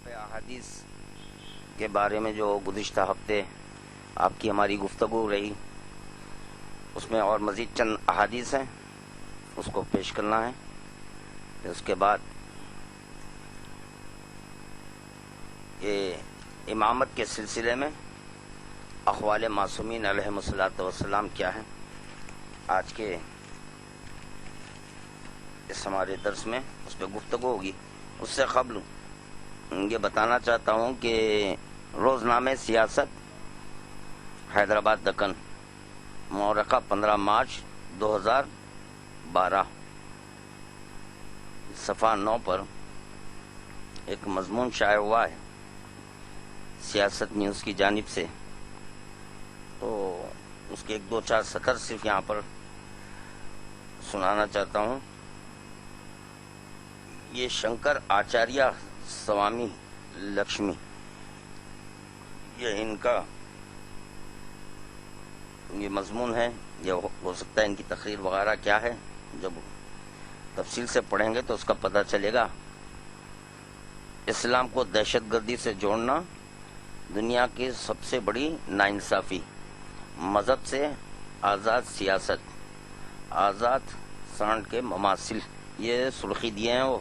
احادیث کے بارے میں جو گزشتہ ہفتے آپ کی ہماری گفتگو رہی، اس میں اور مزید چند احادیث ہیں، اس کو پیش کرنا ہے. پھر اس کے بعد یہ امامت کے سلسلے میں اقوال معصومین علیہم الصلاۃ والسلام کیا ہے، آج کے اس ہمارے درس میں اس پہ گفتگو ہوگی. اس سے قبل یہ بتانا چاہتا ہوں کہ روزنامے سیاست حیدرآباد دکن مورخہ 15 مارچ 2012 صفحہ 9 پر ایک مضمون شائع ہوا ہے سیاست نیوز کی جانب سے. تو اس کے 1-2-4 سطر صرف یہاں پر سنانا چاہتا ہوں. یہ شنکر آچاریہ سوامی لکشمی، یہ ان کا یہ مضمون ہے. یہ ہو سکتا ہے ان کی تقریر وغیرہ کیا ہے، جب تفصیل سے پڑھیں گے تو اس کا پتہ چلے گا. اسلام کو دہشت گردی سے جوڑنا دنیا کی سب سے بڑی ناانصافی، مذہب سے آزاد سیاست، آزاد سانڈ کے مماثل، یہ سرخی دیے ہیں وہ.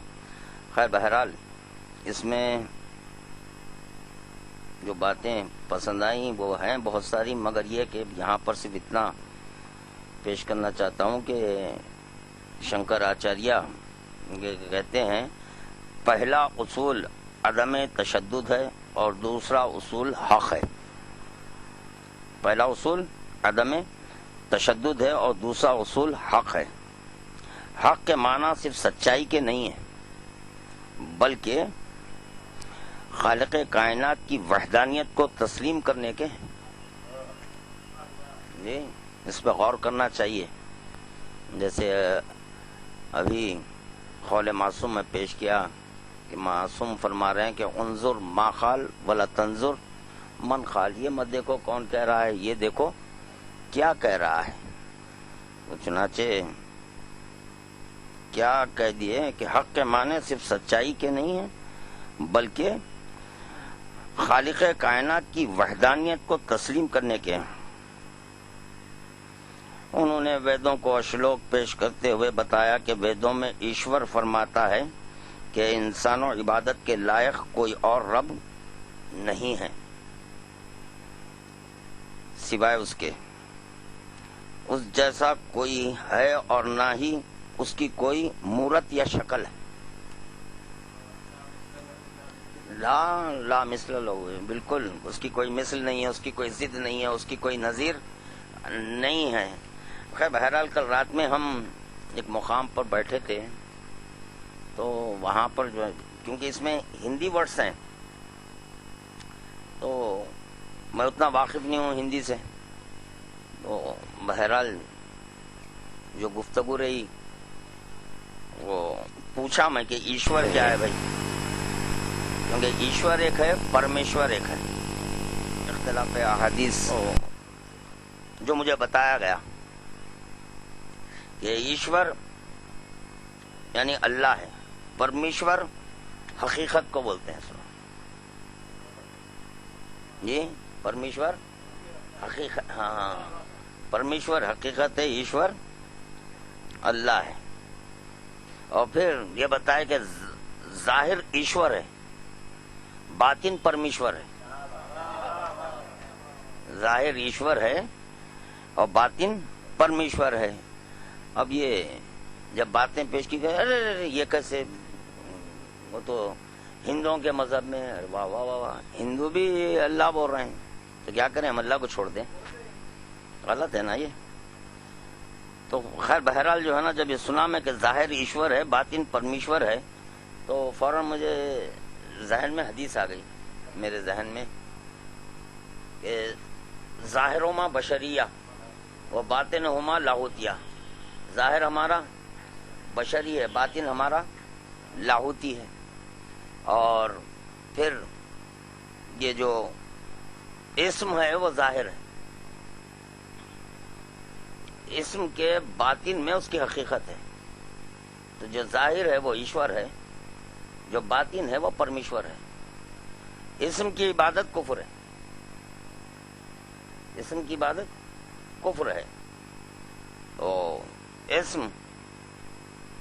خیر بہرحال اس میں جو باتیں پسند آئیں وہ ہیں بہت ساری، مگر یہ کہ یہاں پر صرف اتنا پیش کرنا چاہتا ہوں کہ شنکر آچاریہ کہتے ہیں پہلا اصول عدم تشدد ہے اور دوسرا اصول حق ہے. پہلا اصول عدم تشدد ہے اور دوسرا اصول حق ہے. حق کے معنی صرف سچائی کے نہیں ہیں بلکہ خالق کائنات کی وحدانیت کو تسلیم کرنے کے ہیں. جی اس پہ غور کرنا چاہیے. جیسے ابھی قول معصوم میں پیش کیا کہ معصوم فرما رہے ہیں کہ انظر ما قال ولا تنظر من قال، یہ مت دیکھو کون کہہ رہا ہے، یہ دیکھو کیا کہہ رہا ہے. تو چنانچہ کیا کہہ دیے کہ حق کے معنی صرف سچائی کے نہیں ہیں بلکہ خالق کائنات کی وحدانیت کو تسلیم کرنے کے ہیں. انہوں نے ویدوں کو اشلوک پیش کرتے ہوئے بتایا کہ ویدوں میں ایشور فرماتا ہے کہ انسان و عبادت کے لائق کوئی اور رب نہیں ہے سوائے اس کے، اس جیسا کوئی ہے اور نہ ہی اس کی کوئی مورت یا شکل ہے. لا مثل لہو، بالکل اس کی کوئی مثل نہیں ہے، اس کی کوئی ضد نہیں ہے، اس کی کوئی نظیر نہیں ہے. خیر بہرحال کل رات میں ہم ایک مقام پر بیٹھے تھے تو وہاں پر جو ہے کیونکہ اس میں ہندی ورڈز ہیں تو میں اتنا واقف نہیں ہوں ہندی سے، تو بہرحال جو گفتگو رہی وہ پوچھا میں کہ ایشور کیا ہے بھائی، کیونکہ ایشور ایک ہے، پرمیشور ایک ہے. اختلاف احادیث جو مجھے بتایا گیا کہ ایشور یعنی اللہ ہے، پرمیشور حقیقت کو بولتے ہیں. جی پرمیشور حقیقت، ہاں پرمیشور حقیقت ہے، ایشور اللہ ہے. اور پھر یہ بتایا کہ ظاہر ایشور ہے، باطن پرمیشور ہے. ظاہر ایشور ہے اور باطن پرمیشور ہے. اب یہ جب باتیں پیش کی گئی، ارے یہ کیسے، وہ تو ہندوؤں کے مذہب میں، واہ واہ واہ واہ، ہندو بھی اللہ بول رہے ہیں تو کیا کریں، ہم اللہ کو چھوڑ دیں؟ غلط ہے نا یہ. تو خیر بہرحال جو ہے نا جب یہ سنا میں کہ ظاہر ایشور ہے باطن پرمیشور ہے تو فوراً مجھے ذہن میں حدیث آ گئی میرے ذہن میں کہ ظاہرہما بشریہ و باطنہما لاہوتیہ. ظاہر ہمارا بشری ہے، باطن ہمارا لاہوتی ہے. اور پھر یہ جو اسم ہے وہ ظاہر ہے، اسم کے باطن میں اس کی حقیقت ہے. تو جو ظاہر ہے وہ ایشور ہے، جو باطن ہے وہ پرمیشور ہے. اسم کی عبادت کفر ہے، اسم کی عبادت کفر ہے. تو اسم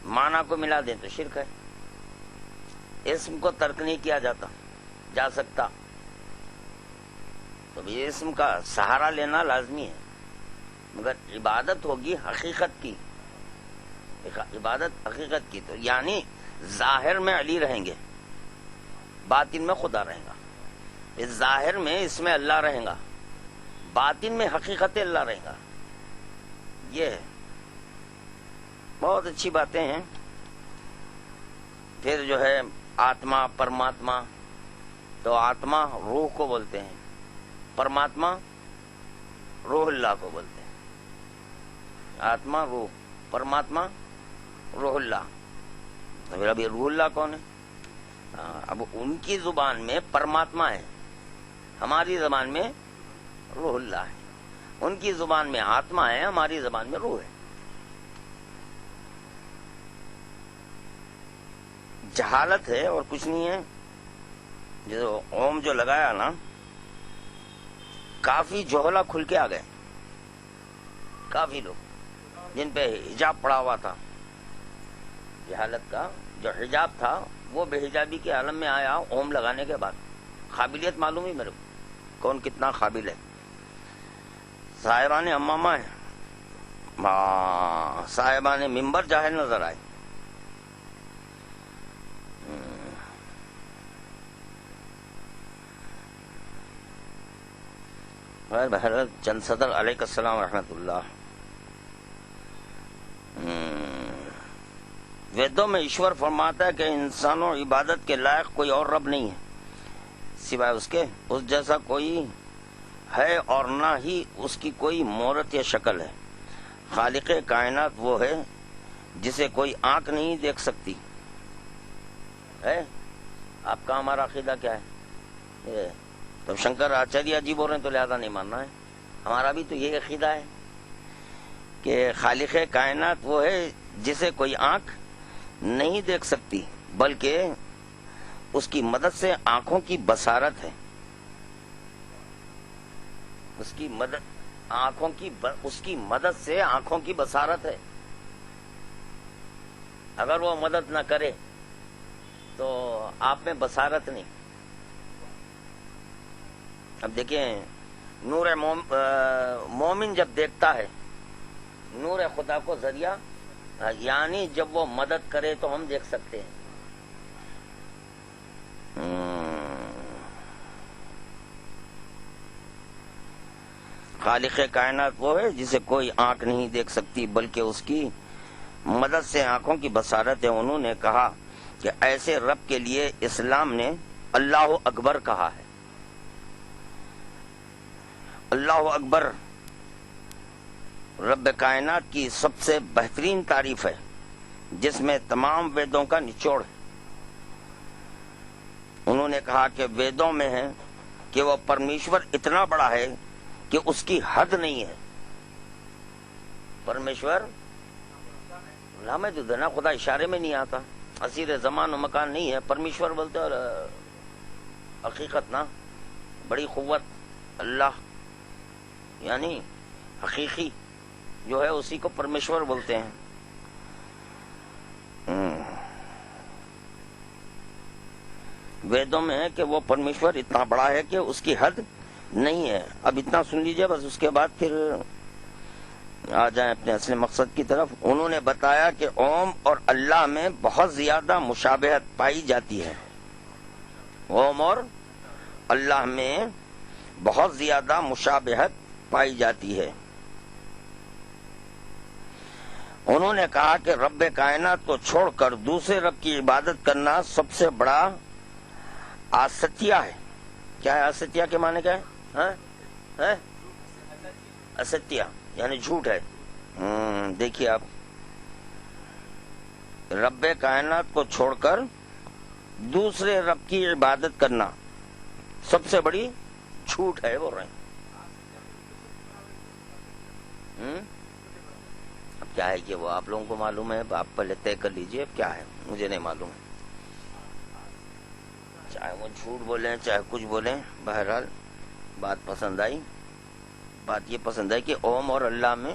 معنی کو ملا دیں تو شرک ہے. اسم کو ترک نہیں کیا جا سکتا، تو بھی اسم کا سہارا لینا لازمی ہے. مگر عبادت ہوگی حقیقت کی، عبادت حقیقت کی، تو یعنی ظاہر میں علی رہیں گے، باطن میں خدا رہے گا. اس ظاہر میں اس میں اللہ رہے گا، باطن میں حقیقت اللہ رہے گا. یہ ہے، بہت اچھی باتیں ہیں. پھر جو ہے آتما پرماتما، تو آتما روح کو بولتے ہیں، پرماتما روح اللہ کو بولتے ہیں. آتما روح، پرماتما روح اللہ. تو پھر ابھی روح اللہ کون ہے؟ اب ان کی زبان میں پرماتما ہے، ہماری زبان میں روح اللہ ہے. ان کی زبان میں آتما ہے، ہماری زبان میں روح ہے. جہالت ہے اور کچھ نہیں ہے. جو اوم جو لگایا نا، کافی جوہلا کھل کے آ گئے. کافی لوگ جن پہ حجاب پڑا ہوا تھا، جہالت کا جو حجاب تھا وہ بے حجابی کے عالم میں آیا اوم لگانے کے بعد. قابلیت معلوم ہی میرے کو کون کتنا قابل ہے. صاحبان امامہ ہے، صاحبان ممبر جاہل نظر آئے. بہرحال چند صدر علیہ السلام ورحمۃ اللہ. ویدوں میں ایشور فرماتا ہے کہ انسانوں عبادت کے لائق کوئی اور رب نہیں ہے سوائے اس کے، اس جیسا کوئی ہے اور نہ ہی اس کی کوئی مورت یا شکل ہے. خالق کائنات وہ ہے جسے کوئی آنکھ نہیں دیکھ سکتی ہے. آپ کا ہمارا عقیدہ کیا ہے؟ تو شنکر آچاریہ جی بول رہے ہیں تو لہذا نہیں ماننا ہے. ہمارا بھی تو یہ عقیدہ ہے کہ خالق کائنات وہ ہے جسے کوئی آنکھ نہیں دیکھ سکتی، بلکہ اس کی مدد سے آنکھوں کی بصارت ہے. اس کی مدد سے آنکھوں کی بصارت ہے. اگر وہ مدد نہ کرے تو آپ میں بصارت نہیں. اب دیکھیں، نور مومن جب دیکھتا ہے نور خدا کو ذریعہ، یعنی جب وہ مدد کرے تو ہم دیکھ سکتے ہیں. خالق کائنات وہ ہے جسے کوئی آنکھ نہیں دیکھ سکتی، بلکہ اس کی مدد سے آنکھوں کی بصارت ہے. انہوں نے کہا کہ ایسے رب کے لیے اسلام نے اللہ اکبر کہا ہے. اللہ اکبر رب کائنات کی سب سے بہترین تعریف ہے، جس میں تمام ویدوں کا نچوڑ ہے. انہوں نے کہا کہ ویدوں میں ہے کہ وہ پرمیشور اتنا بڑا ہے کہ اس کی حد نہیں ہے. پرمیشور لامے تو دینا، خدا اشارے میں نہیں آتا، اسیر زمان و مکان نہیں ہے. پرمیشور بولتے اور حقیقت نا، بڑی قوت اللہ، یعنی حقیقی جو ہے اسی کو پرمیشور بولتے ہیں. ویدوں میں ہے کہ وہ پرمیشور اتنا بڑا ہے کہ اس کی حد نہیں ہے. اب اتنا سن لیجئے بس، اس کے بعد پھر آ جائیں اپنے اصل مقصد کی طرف. انہوں نے بتایا کہ اوم اور اللہ میں بہت زیادہ مشابہت پائی جاتی ہے. اوم اور اللہ میں بہت زیادہ مشابہت پائی جاتی ہے. انہوں نے کہا کہ رب کائنات کو چھوڑ کر دوسرے رب کی عبادت کرنا سب سے بڑا آستیہ ہے. کیا ہے آستیہ کے معنی کیا ہے؟ استیہ یعنی جھوٹ ہے. دیکھیے آپ، رب کائنات کو چھوڑ کر دوسرے رب کی عبادت کرنا سب سے بڑی جھوٹ ہے بول رہے ہیں. اب کیا ہے کہ وہ آپ لوگوں کو معلوم ہے، آپ پہلے طے کر لیجئے اب کیا ہے، مجھے نہیں معلوم ہے. چاہے وہ جھوٹ بولیں چاہے کچھ بولیں، بہرحال بات پسند آئی. بات یہ پسند آئی کہ اوم اور اللہ میں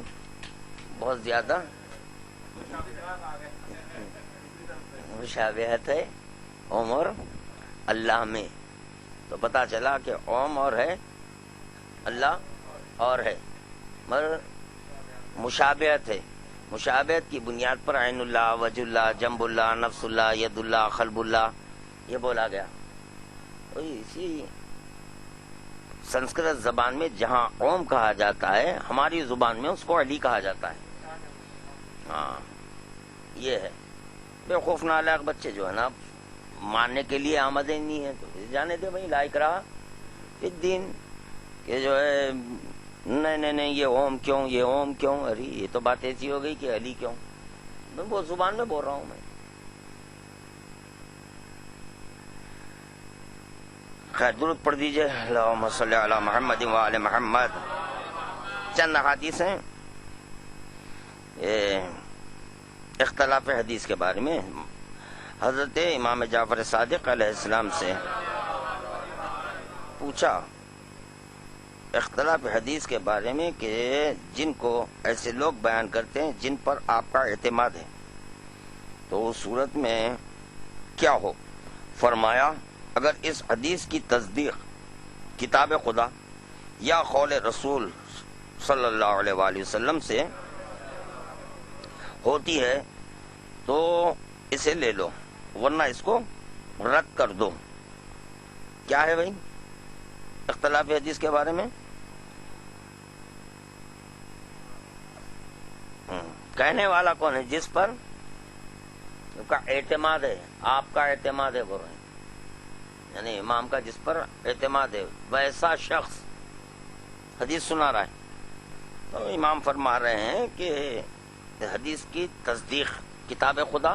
بہت زیادہ مشابہت ہے، اوم اور اللہ میں. تو پتہ چلا کہ اوم اور ہے، اللہ اور ہے، مگر مشابہت ہے. مشابہت کی بنیاد پر عین اللہ، وجہ اللہ، جنب اللہ، نفس اللہ، ید اللہ، قلب اللہ یہ بولا گیا. تو اسی سنسکرت زبان میں جہاں اوم کہا جاتا ہے، ہماری زبان میں اس کو علی کہا جاتا ہے. ہاں یہ ہے. بیوقوف نالائق بچے جو ہے نا ماننے کے لیے آمدے نہیں ہے، تو جانے دے بھائی، لائق رہا فی الدین کہ جو ہے نہیں یہ اوم کیوں، یہ اوم کیوں، ارے یہ تو بات ایسی ہو گئی کہ علی کیوں. میں وہ زبان میں بول رہا ہوں میں. خیر درود پڑھ دیجئے. اللہم صلی علی محمد و آل محمد. چند حدیث ہیں اختلاف حدیث کے بارے میں. حضرت امام جعفر صادق علیہ السلام سے پوچھا اختلاف حدیث کے بارے میں کہ جن کو ایسے لوگ بیان کرتے ہیں جن پر آپ کا اعتماد ہے تو اس صورت میں کیا ہو. فرمایا اگر اس حدیث کی تصدیق کتاب خدا یا قول رسول صلی اللہ علیہ وآلہ وسلم سے ہوتی ہے تو اسے لے لو، ورنہ اس کو رد کر دو. کیا ہے بھائی اختلاف حدیث کے بارے میں؟ کہنے والا کون ہے؟ جس پر کا اعتماد ہے، آپ کا اعتماد ہے، بول رہے ہیں یعنی امام کا جس پر اعتماد ہے ویسا شخص حدیث سنا رہا ہے. تو امام فرما رہے ہیں کہ حدیث کی تصدیق کتاب خدا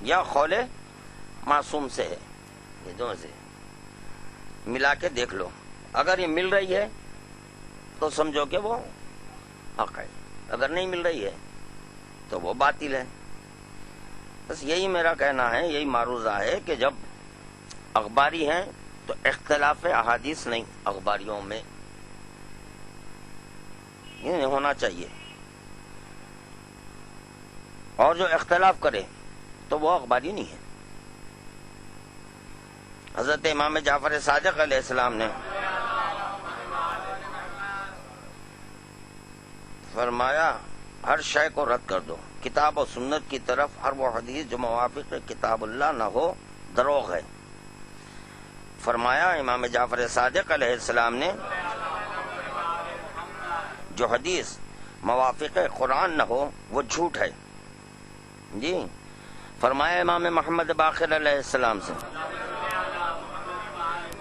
یا قول معصوم سے ہے. یہ دونوں سے ملا کے دیکھ لو. اگر یہ مل رہی ہے تو سمجھو کہ وہ حق ہے، اگر نہیں مل رہی ہے تو وہ باطل ہے. بس یہی میرا کہنا ہے، یہی معروضہ ہے کہ جب اخباری ہیں تو اختلاف احادیث نہیں اخباریوں میں، یہ نہیں ہونا چاہیے. اور جو اختلاف کرے تو وہ اخباری نہیں ہے. حضرت امام جعفر صادق علیہ السلام نے فرمایا ہر شے کو رد کر دو، کتاب و سنت کی طرف ہر وہ حدیث جو موافق کتاب اللہ نہ ہو دروغ ہے. فرمایا امام جعفر صادق علیہ السلام نے جو حدیث موافق قرآن نہ ہو وہ جھوٹ ہے. جی فرمایا امام محمد باقر علیہ السلام سے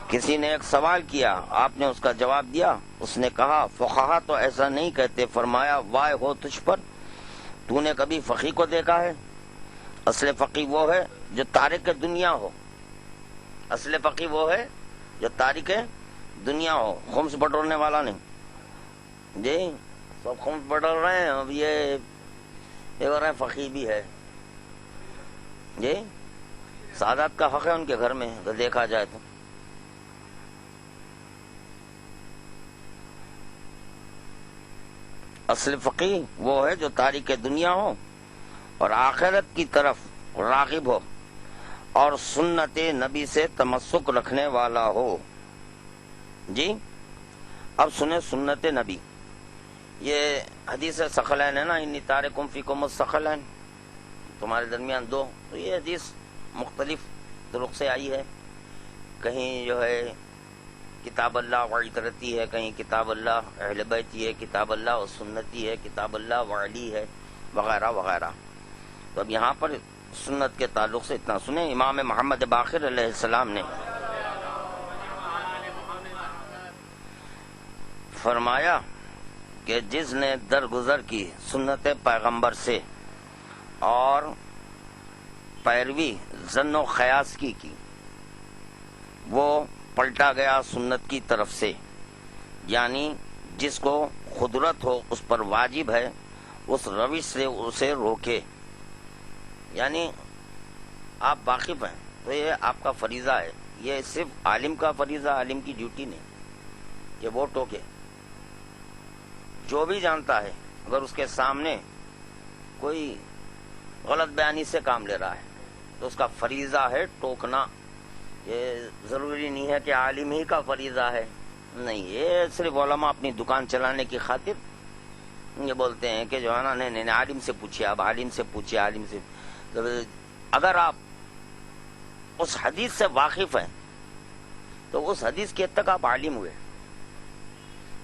کسی نے ایک سوال کیا، آپ نے اس کا جواب دیا. اس نے کہا فقہا تو ایسا نہیں کہتے. فرمایا وائے ہو تجھ پر، تو نے کبھی فقیہ کو دیکھا ہے؟ اصل فقیہ وہ ہے جو تارک دنیا ہو. اصل فقیہ وہ ہے جو تارک دنیا ہو، خمس بٹورنے والا نہیں. جی سب خمس بٹور رہے ہیں، اب یہ ہو رہے ہیں فقیہ بھی ہے. جی سعادت کا حق ہے ان کے گھر میں اگر دیکھا جائے تو. اصل فقیہ وہ ہے جو تاریخ دنیا ہو اور آخرت کی طرف راغب ہو اور سنت نبی سے تمسک رکھنے والا ہو. جی اب سنیں سنت نبی. یہ حدیث ثقلین ہے نا، انی تارکم فیکم الثقلین، تمہارے درمیان دو. تو یہ حدیث مختلف طرق سے آئی ہے. کہیں جو ہے کتاب اللہ و عترتی ہے، کہیں کتاب اللہ اہل بیتی ہے، کتاب اللہ و سنتی ہے، کتاب اللہ و علی ہے، وغیرہ وغیرہ. تو اب یہاں پر سنت کے تعلق سے اتنا سنیں. امام محمد باقر علیہ السلام نے فرمایا کہ جس نے درگزر کی سنت پیغمبر سے اور پیروی ظن و خیاس کی وہ پلٹا گیا سنت کی طرف سے. یعنی جس کو قدرت ہو اس پر واجب ہے اس روش سے اسے روکے. یعنی آپ واقف ہیں تو یہ آپ کا فریضہ ہے یہ صرف عالم کا فریضہ، عالم کی ڈیوٹی نہیں کہ وہ ٹوکے. جو بھی جانتا ہے اگر اس کے سامنے کوئی غلط بیانی سے کام لے رہا ہے تو اس کا فریضہ ہے ٹوکنا. یہ ضروری نہیں ہے کہ عالم ہی کا فریضہ ہے، نہیں، یہ صرف علماء اپنی دکان چلانے کی خاطر یہ بولتے ہیں کہ جو ہے نا نہیں عالم سے پوچھیے، اب عالم سے پوچھیے، عالم سے. اگر آپ اس حدیث سے واقف ہیں تو اس حدیث کے حد تک آپ عالم ہوئے.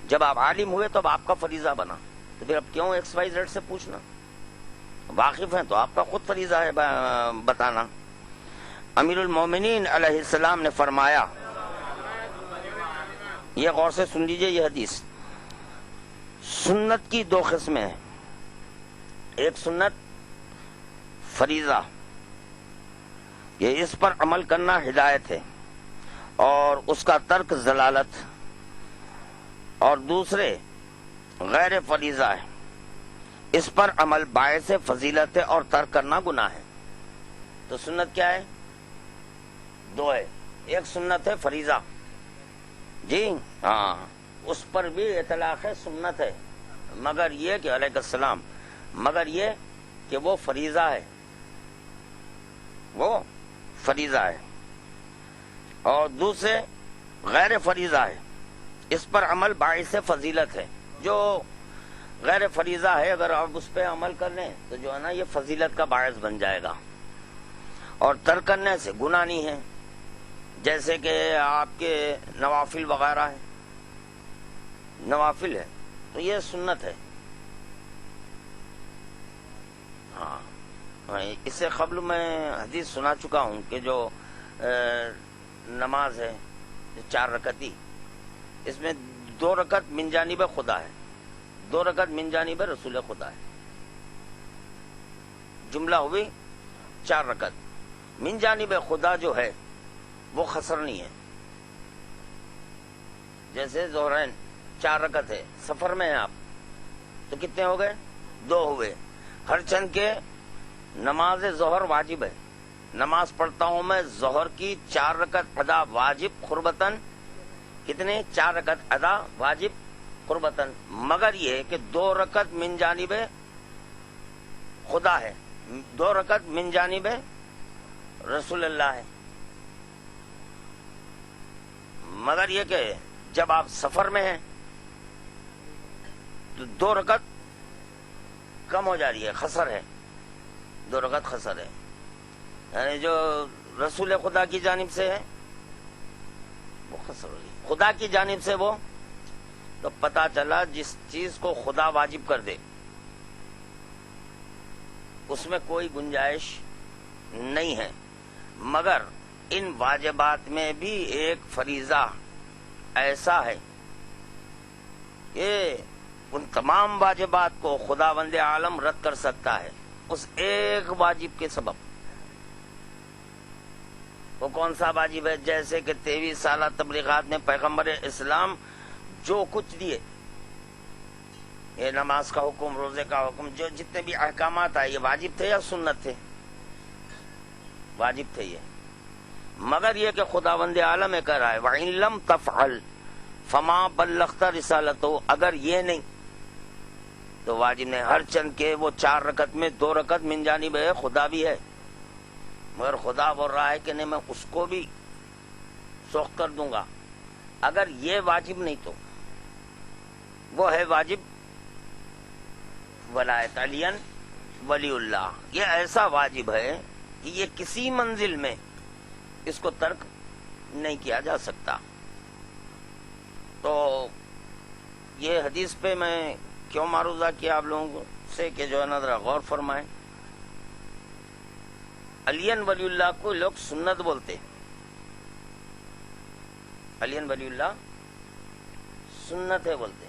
جب آپ عالم ہوئے تو اب آپ کا فریضہ بنا، تو پھر اب کیوں ایکس وائی زیڈ سے پوچھنا؟ واقف ہیں تو آپ کا خود فریضہ ہے بتانا. امیر المومنین علیہ السلام نے فرمایا، یہ غور سے سن لیجئے یہ حدیث، سنت کی دو قسمیں ہیں. ایک سنت فریضہ، یہ اس پر عمل کرنا ہدایت ہے اور اس کا ترک ضلالت، اور دوسرے غیر فریضہ ہے، اس پر عمل باعث فضیلت ہے اور ترک کرنا گناہ ہے. تو سنت کیا ہے؟ دو ہے. ایک سنت ہے فریضہ، جی ہاں، اس پر بھی اطلاق ہے سنت ہے، مگر یہ کہ علیہ السلام، مگر یہ کہ وہ فریضہ ہے، وہ فریضہ ہے. اور دوسرے غیر فریضہ ہے، اس پر عمل باعث فضیلت ہے. جو غیر فریضہ ہے اگر آپ اس پہ عمل کر لیں تو جو ہے نا یہ فضیلت کا باعث بن جائے گا، اور ترک کرنے سے گناہ نہیں ہے. جیسے کہ آپ کے نوافل وغیرہ ہے، نوافل ہے تو یہ سنت ہے. ہاں، اس سے قبل میں حدیث سنا چکا ہوں کہ جو نماز ہے 4 رکعتی، اس میں 2 رکعت من جانب خدا ہے، 2 رکعت من جانب رسول خدا ہے. جملہ ہوئی 4 رکعت. من جانب خدا جو ہے وہ خسر نہیں ہے. جیسے ظہرین 4 رکعت ہے، سفر میں ہیں آپ تو کتنے ہو گئے؟ 2 ہوئے. ہر چند کے نماز ظہر واجب ہے، نماز پڑھتا ہوں میں ظہر کی 4 رکعت ادا واجب قربتاً، کتنے؟ 4 رکعت ادا واجب قربتاً، مگر یہ کہ 2 رکعت من جانب خدا ہے، 2 رکعت من جانب رسول اللہ ہے. مگر یہ کہ جب آپ سفر میں ہیں تو 2 رکعت کم ہو جا رہی ہے، خسر ہے، 2 رکعت خسر ہے. یعنی جو رسول خدا کی جانب سے ہے وہ خسر ہو رہی ہے، خدا کی جانب سے وہ. تو پتا چلا جس چیز کو خدا واجب کر دے اس میں کوئی گنجائش نہیں ہے. مگر ان واجبات میں بھی ایک فریضہ ایسا ہے کہ ان تمام واجبات کو خداوند عالم رد کر سکتا ہے اس ایک واجب کے سبب. وہ کون سا واجب ہے؟ جیسے کہ 23 سالہ تبلیغات میں پیغمبر اسلام جو کچھ دیے، یہ نماز کا حکم، روزے کا حکم، جو جتنے بھی احکامات آئے، یہ واجب تھے یا سنت تھے؟ واجب تھے یہ. مگر یہ کہ خداوند عالم کہہ رہا ہے وَإِن لَمْ تَفْعَلْ فَمَا بَلَّغْتَ رِسَالَتَهُ، اگر یہ نہیں تو واجب نہیں. ہر چند کے وہ 4 رکعت میں 2 رکعت من جانب ہے، خدا بھی ہے، مگر خدا بول رہا ہے کہ نہیں میں اس کو بھی سوخ کر دوں گا. اگر یہ واجب نہیں تو وہ ہے واجب ولایت علی ولی اللہ. یہ ایسا واجب ہے کہ یہ کسی منزل میں اس کو ترک نہیں کیا جا سکتا. تو یہ حدیث پہ میں کیوں معروضہ کیا آپ لوگوں سے کہ جو ہے نا ذرا غور فرمائیں. علی ولی اللہ کو لوگ سنت بولتے، علی ولی اللہ سنت ہے بولتے.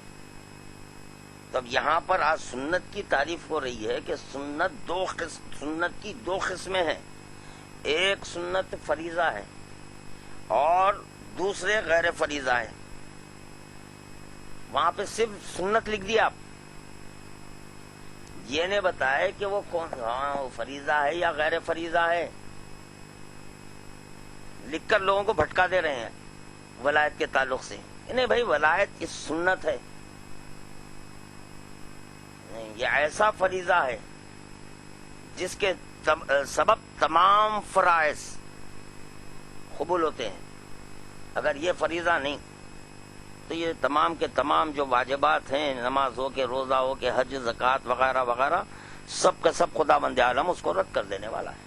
تب یہاں پر آج سنت کی تعریف ہو رہی ہے کہ سنت کی 2 قسمیں ہیں. ایک سنت فریضہ ہے اور دوسرے غیر فریضہ ہے. وہاں پہ صرف سنت لکھ دیا، آپ یہ نہیں بتایا کہ وہ کون فریضہ ہے یا غیر فریضہ ہے. لکھ کر لوگوں کو بھٹکا دے رہے ہیں ولایت کے تعلق سے. نہیں بھائی، ولایت کی سنت ہے، یہ ایسا فریضہ ہے جس کے سبب تمام فرائض قبول ہوتے ہیں. اگر یہ فریضہ نہیں تو یہ تمام کے تمام جو واجبات ہیں، نماز ہو کے، روزہ ہو کے، حج، زکوٰۃ وغیرہ وغیرہ، سب کا سب خدا بند عالم اس کو رد کر دینے والا ہے.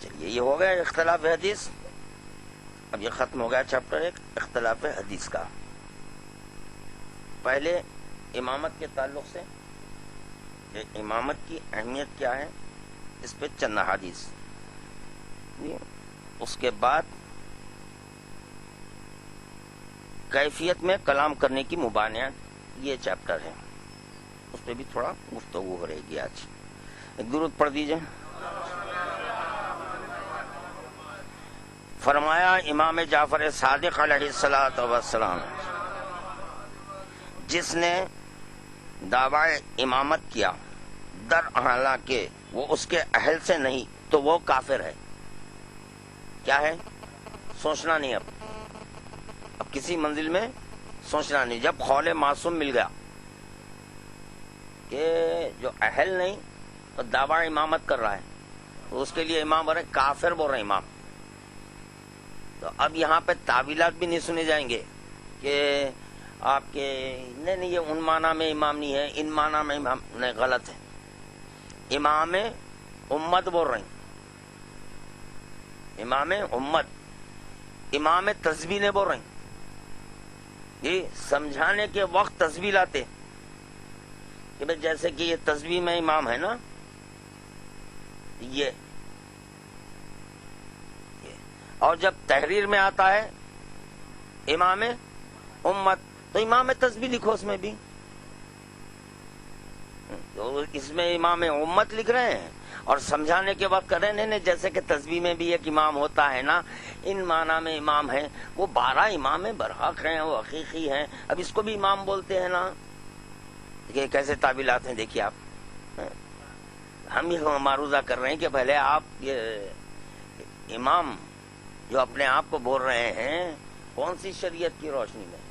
چلیے، یہ ہو گیا اختلاف حدیث. اب یہ ختم ہو گیا چیپٹر 1 اختلاف حدیث کا. پہلے امامت کے تعلق سے امامت کی اہمیت کیا ہے، اس پہ چند حدیث. اس کے بعد کیفیت میں کلام کرنے کی مبانیات، یہ چیپٹر ہے، اس پہ بھی تھوڑا گفتگو ہو رہے گی آج. ایک درود پڑھ دیجئے. فرمایا امام جعفر صادق علیہ الصلوۃ والسلام، جس نے دعوی امامت کیا در حالانکہ وہ اس کے اہل سے نہیں تو وہ کافر ہے. کیا ہے؟ سوچنا نہیں. اب کسی منزل میں سوچنا نہیں. جب قول معصوم مل گیا کہ جو اہل نہیں تو دعوی امامت کر رہا ہے، تو اس کے لیے امام بول رہے کافر بول رہے امام. تو اب یہاں پہ تعویلات بھی نہیں سنے جائیں گے کہ آپ کے نہیں یہ ان معنی میں امام نہیں ہے، ان معنی میں امام نہیں، غلط ہے. امام امت بول رہے ہیں، امام امت. امام تسبیح نے بول رہے ہیں، یہ سمجھانے کے وقت تسبیح لاتے کہ بھئی جیسے کہ یہ تسبیح میں امام ہے نا، یہ اور جب تحریر میں آتا ہے امام امت تو امام تسبیح لکھو اس میں بھی. تو اس میں امام امت لکھ رہے ہیں اور سمجھانے کے وقت کر رہے ہیں جیسے کہ تسبیح میں بھی ایک امام ہوتا ہے نا، ان معنی میں امام ہے. وہ 12 امام برحق ہیں، وہ حقیقی ہیں، اب اس کو بھی امام بولتے ہیں نا. یہ کیسے تعبیرات ہیں دیکھیے آپ. ہم یہ معروضہ کر رہے ہیں کہ پہلے آپ یہ امام جو اپنے آپ کو بول رہے ہیں کون سی شریعت کی روشنی میں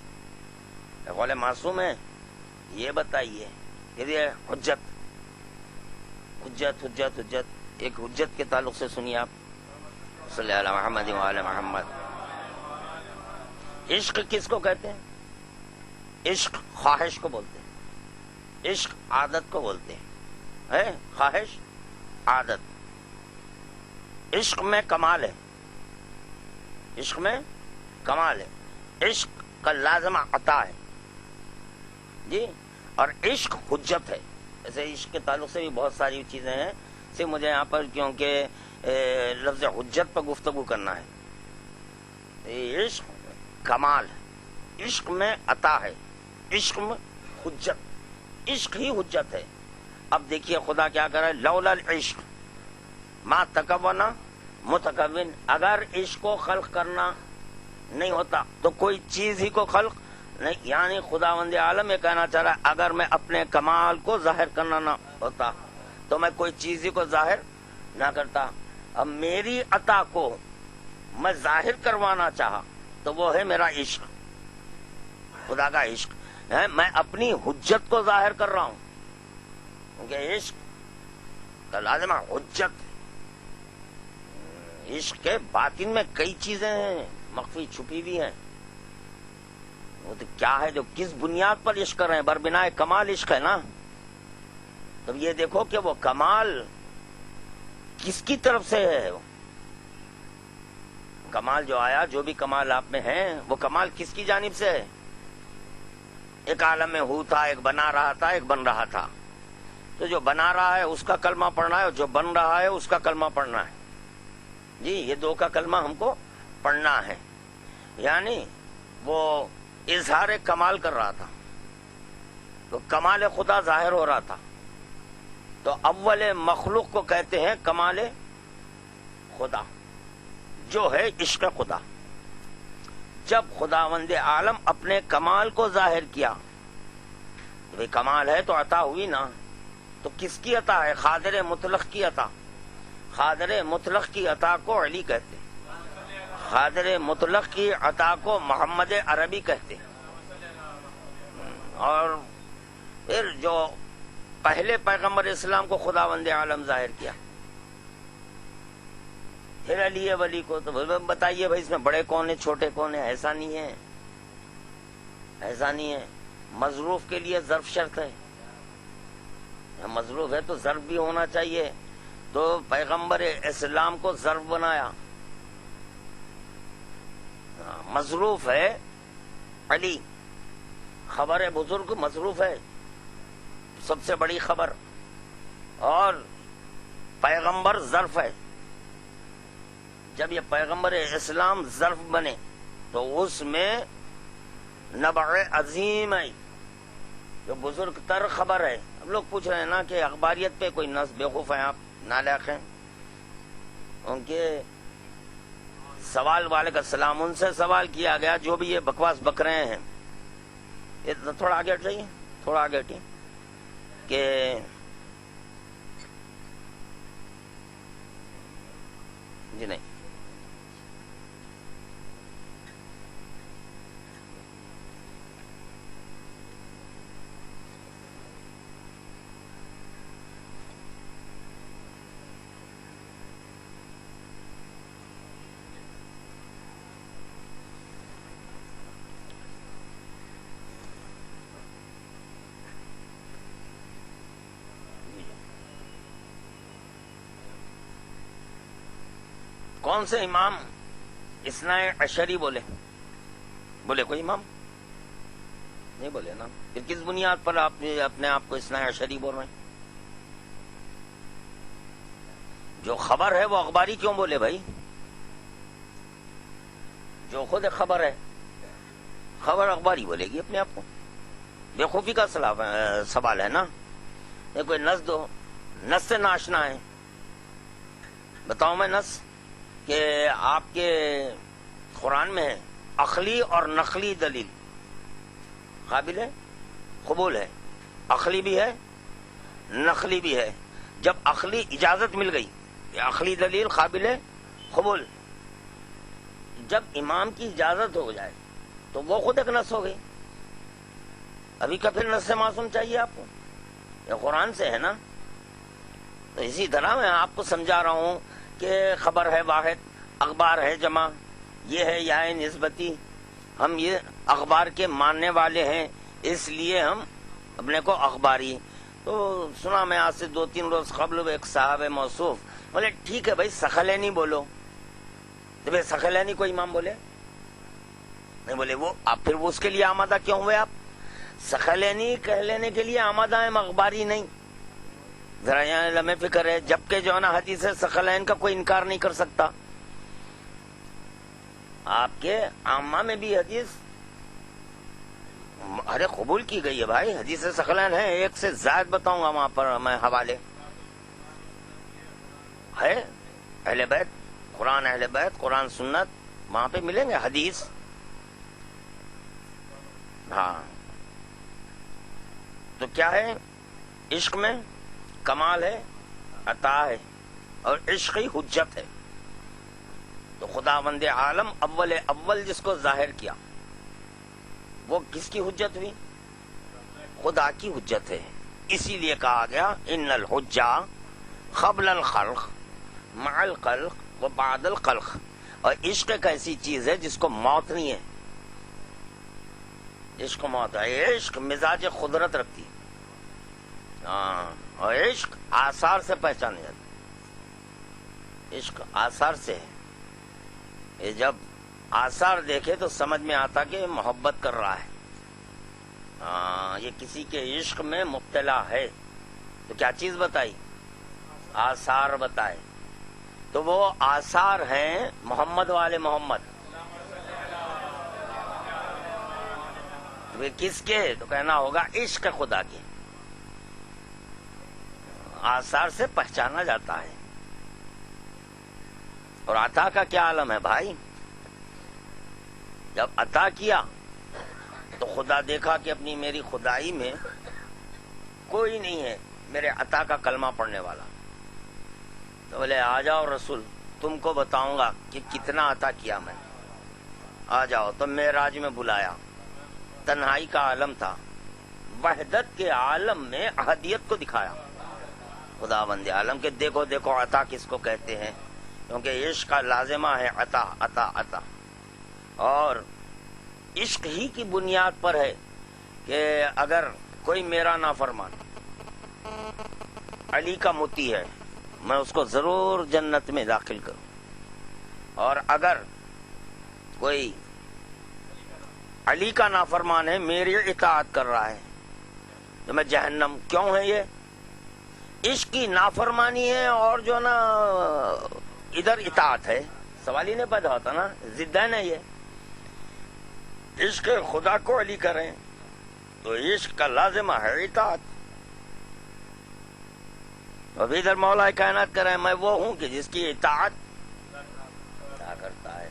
قول معصوم ہے، یہ بتائیے. یہ حجت حجت حجت حجت ایک حجت کے تعلق سے سنیے آپ. صلی اللہ علیہ محمد وعلی محمد. عشق کس کو کہتے ہیں؟ عشق خواہش کو بولتے ہیں، عشق عادت کو بولتے ہیں. خواہش عادت. عشق میں کمال ہے، عشق میں کمال ہے. عشق کا لازمہ عطا ہے جی. اور عشق حجت ہے. ایسے عشق کے تعلق سے بھی بہت ساری چیزیں ہیں، صرف مجھے یہاں پر کیونکہ لفظ حجت پر گفتگو کرنا ہے. عشق کمال ہے، عشق میں عطا ہے، عشق میں حجت، عشق ہی حجت ہے. اب دیکھیے خدا کیا کر رہا ہے، لولا العشق ما تکون متکون. اگر عشق کو خلق کرنا نہیں ہوتا تو کوئی چیز ہی کو خلق نہیں. یعنی خداوند عالم یہ کہنا چاہ رہا ہے اگر میں اپنے کمال کو ظاہر کرنا نہ ہوتا تو میں کوئی چیز ہی کو ظاہر نہ کرتا. اب میری عطا کو میں ظاہر کروانا چاہا تو وہ ہے میرا عشق، خدا کا عشق ہے. میں اپنی حجت کو ظاہر کر رہا ہوں کیونکہ عشق کا لازمہ حجت. عشق کے باطن میں کئی چیزیں ہیں مخفی چھپی ہوئی ہیں. وہ تو کیا ہے جو کس بنیاد پر عشق کر رہے ہیں؟ بربنائے کمال عشق ہے نا. تب یہ دیکھو کہ وہ کمال کس کی طرف سے ہے. کمال جو آیا، جو بھی کمال آپ میں ہے، وہ کمال کس کی جانب سے ہے؟ ایک عالم میں ہو تھا، ایک بنا رہا تھا، ایک بن رہا تھا. تو جو بنا رہا ہے اس کا کلمہ پڑھنا ہے اور جو بن رہا ہے اس کا کلمہ پڑھنا ہے جی. یہ دو کا کلمہ ہم کو پڑھنا ہے. یعنی وہ اظہار کمال کر رہا تھا تو کمال خدا ظاہر ہو رہا تھا. تو اول مخلوق کو کہتے ہیں کمال خدا، جو ہے عشق خدا. جب خداوند عالم اپنے کمال کو ظاہر کیا تو بھئی کمال ہے تو عطا ہوئی نا. تو کس کی عطا ہے؟ قادر مطلق کی عطا. خاطر مطلق کی عطا کو علی کہتے، خاطر مطلق کی عطا کو محمد عربی کہتے، اور پھر جو پہلے پیغمبر اسلام کو خداوند عالم ظاہر کیا، پھر علی ولی کو، تو بتائیے بھائی اس میں بڑے کون ہیں چھوٹے کون ہیں؟ ایسا نہیں ہے، ایسا نہیں ہے۔ مظروف کے لیے ظرف شرط ہے، مظروف ہے تو ظرف بھی ہونا چاہیے، تو پیغمبر اسلام کو ظرف بنایا، مظروف ہے علی، خبر بزرگ مظروف ہے، سب سے بڑی خبر، اور پیغمبر ظرف ہے۔ جب یہ پیغمبر اسلام ظرف بنے تو اس میں نبع عظیم ہے، جو بزرگ تر خبر ہے۔ اب لوگ پوچھ رہے ہیں نا کہ اخباریت پہ کوئی نص بیوقوف ہیں آپ، نالائق ہیں، ان کے سوال والے کا سلام، ان سے سوال کیا گیا جو بھی یہ بکواس بک رہے ہیں، یہ تھوڑا آگے ہٹ جائیے، تھوڑا آگے ہٹیے، کہ جی نہیں، کون سے امام اثنا عشری بولے؟ بولے کوئی امام نہیں بولے نا، پھر کس بنیاد پر آپ اپنے آپ کو اثنا عشری بول رہے ہیں؟ جو خبر ہے وہ اخباری کیوں بولے بھائی؟ جو خود خبر ہے، خبر اخباری بولے گی اپنے آپ کو؟ بےخوفی کا سوال ہے نا، یہ کوئی نص دو، نص سے ناشنا ہے، بتاؤ میں نص کہ آپ کے قرآن میں ہے عقلی اور نقلی دلیل قابل ہے، قبول ہے، عقلی بھی ہے نقلی بھی ہے۔ جب عقلی اجازت مل گئی، یہ عقلی دلیل قابل ہے قبول، جب امام کی اجازت ہو جائے تو وہ خود ایک نص ہو گئی۔ ابھی کا پھر نص سے معصوم چاہیے آپ کو؟ یہ قرآن سے ہے نا۔ تو اسی طرح میں آپ کو سمجھا رہا ہوں کہ خبر ہے واحد، اخبار ہے جمع، یہ ہے یا نسبتی، ہم یہ اخبار کے ماننے والے ہیں، اس لیے ہم اپنے کو اخباری۔ تو سنا میں آج سے 2-3 روز قبل ایک صاحب موصوف بولے ٹھیک ہے بھائی ثقلینی بولو، تو بھائی ثقلینی کو امام بولے نہیں بولے، وہ آپ پھر اس کے لیے آمادہ کیوں ہوئے؟ آپ ثقلینی کہہ لینے کے لیے آمادہ ہیں، اخباری نہیں۔ ذرا یہاں لمحے فکر ہے، جبکہ جو ہے نا حدیث ثقلین کا کوئی انکار نہیں کر سکتا، آپ کے عامہ میں بھی حدیث ارے قبول کی گئی ہے بھائی، حدیث ثقلین ہے، ایک سے زائد بتاؤں گا وہاں پر میں حوالے ہے، اہل بیت قرآن سنت وہاں پہ ملیں گے حدیث۔ ہاں تو کیا ہے؟ عشق میں کمال ہے، عطا ہے، اور عشق ہی حجت ہے۔ تو خداوند عالم اول جس کو ظاہر کیا وہ کس کی حجت ہوئی؟ خدا کی حجت ہے۔ اسی لیے کہا گیا ان الحجہ قبل الخلق مع الخلق و بعد الخلق، اور عشق ایک ایسی چیز ہے جس کو موت نہیں ہے، عشق موت ہے، عشق مزاج قدرت رکھتی ہے، اور عشق آثار سے پہچانے جاتا، عشق آثار سے ہے، یہ جب آثار دیکھے تو سمجھ میں آتا کہ محبت کر رہا ہے، یہ کسی کے عشق میں مبتلا ہے، تو کیا چیز بتائی؟ آثار بتائے، تو وہ آثار ہیں محمد والے محمد، کس کے؟ تو کہنا ہوگا عشق خدا کے، آثار سے پہچانا جاتا ہے۔ اور عطا کا کیا عالم ہے بھائی؟ جب عطا کیا تو خدا دیکھا کہ اپنی میری خدائی میں کوئی نہیں ہے میرے عطا کا کلمہ پڑھنے والا، تو بولے آ جاؤ رسول، تم کو بتاؤں گا کہ کتنا عطا کیا میں، آ جاؤ۔ تو معراج میں بلایا، تنہائی کا عالم تھا، وحدت کے عالم میں احدیت کو دکھایا خدا بند عالم کے، دیکھو دیکھو عطا کس کو کہتے ہیں، کیونکہ عشق کا لازمہ ہے عطا عطا عطا، اور عشق ہی کی بنیاد پر ہے کہ اگر کوئی میرا نافرمان علی کا متی ہے میں اس کو ضرور جنت میں داخل کروں، اور اگر کوئی علی کا نافرمان ہے میری اطاعت کر رہا ہے تو میں جہنم، کیوں ہے یہ عشق کی نافرمانی ہے اور جو نا ادھر اطاعت ہے، سوال ہی نہیں پیدا ہوتا نا، ضدین ہے یہ، عشق خدا کو علی کریں تو عشق کا لازمہ ہے اطاعت، اب ادھر مولا کائنات کریں میں وہ ہوں کہ جس کی اطاعت کیا کرتا ہے،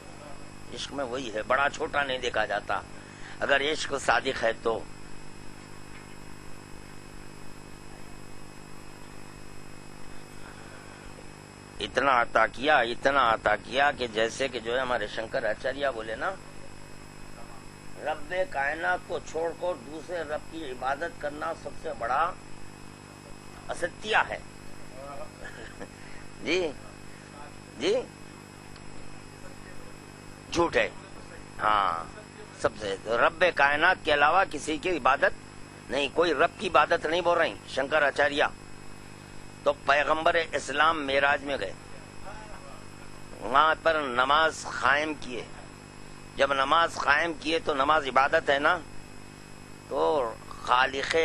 عشق میں وہی ہے، بڑا چھوٹا نہیں دیکھا جاتا، اگر عشق صادق ہے تو اتنا عطا کیا، اتنا عطا کیا کہ جیسے کہ جو ہے ہمارے شنکر آچاریہ بولے نا، رب کائنات کو چھوڑ کر دوسرے رب کی عبادت کرنا سب سے بڑا استیہ ہے۔ جی جی جھوٹ ہے، ہاں سب سے رب کائنات کے علاوہ کسی کی عبادت نہیں، کوئی رب کی عبادت نہیں بول رہی شنکر آچاریہ۔ تو پیغمبر اسلام معراج میں گئے، وہاں پر نماز قائم کیے، جب نماز قائم کیے تو نماز عبادت ہے نا، تو خالق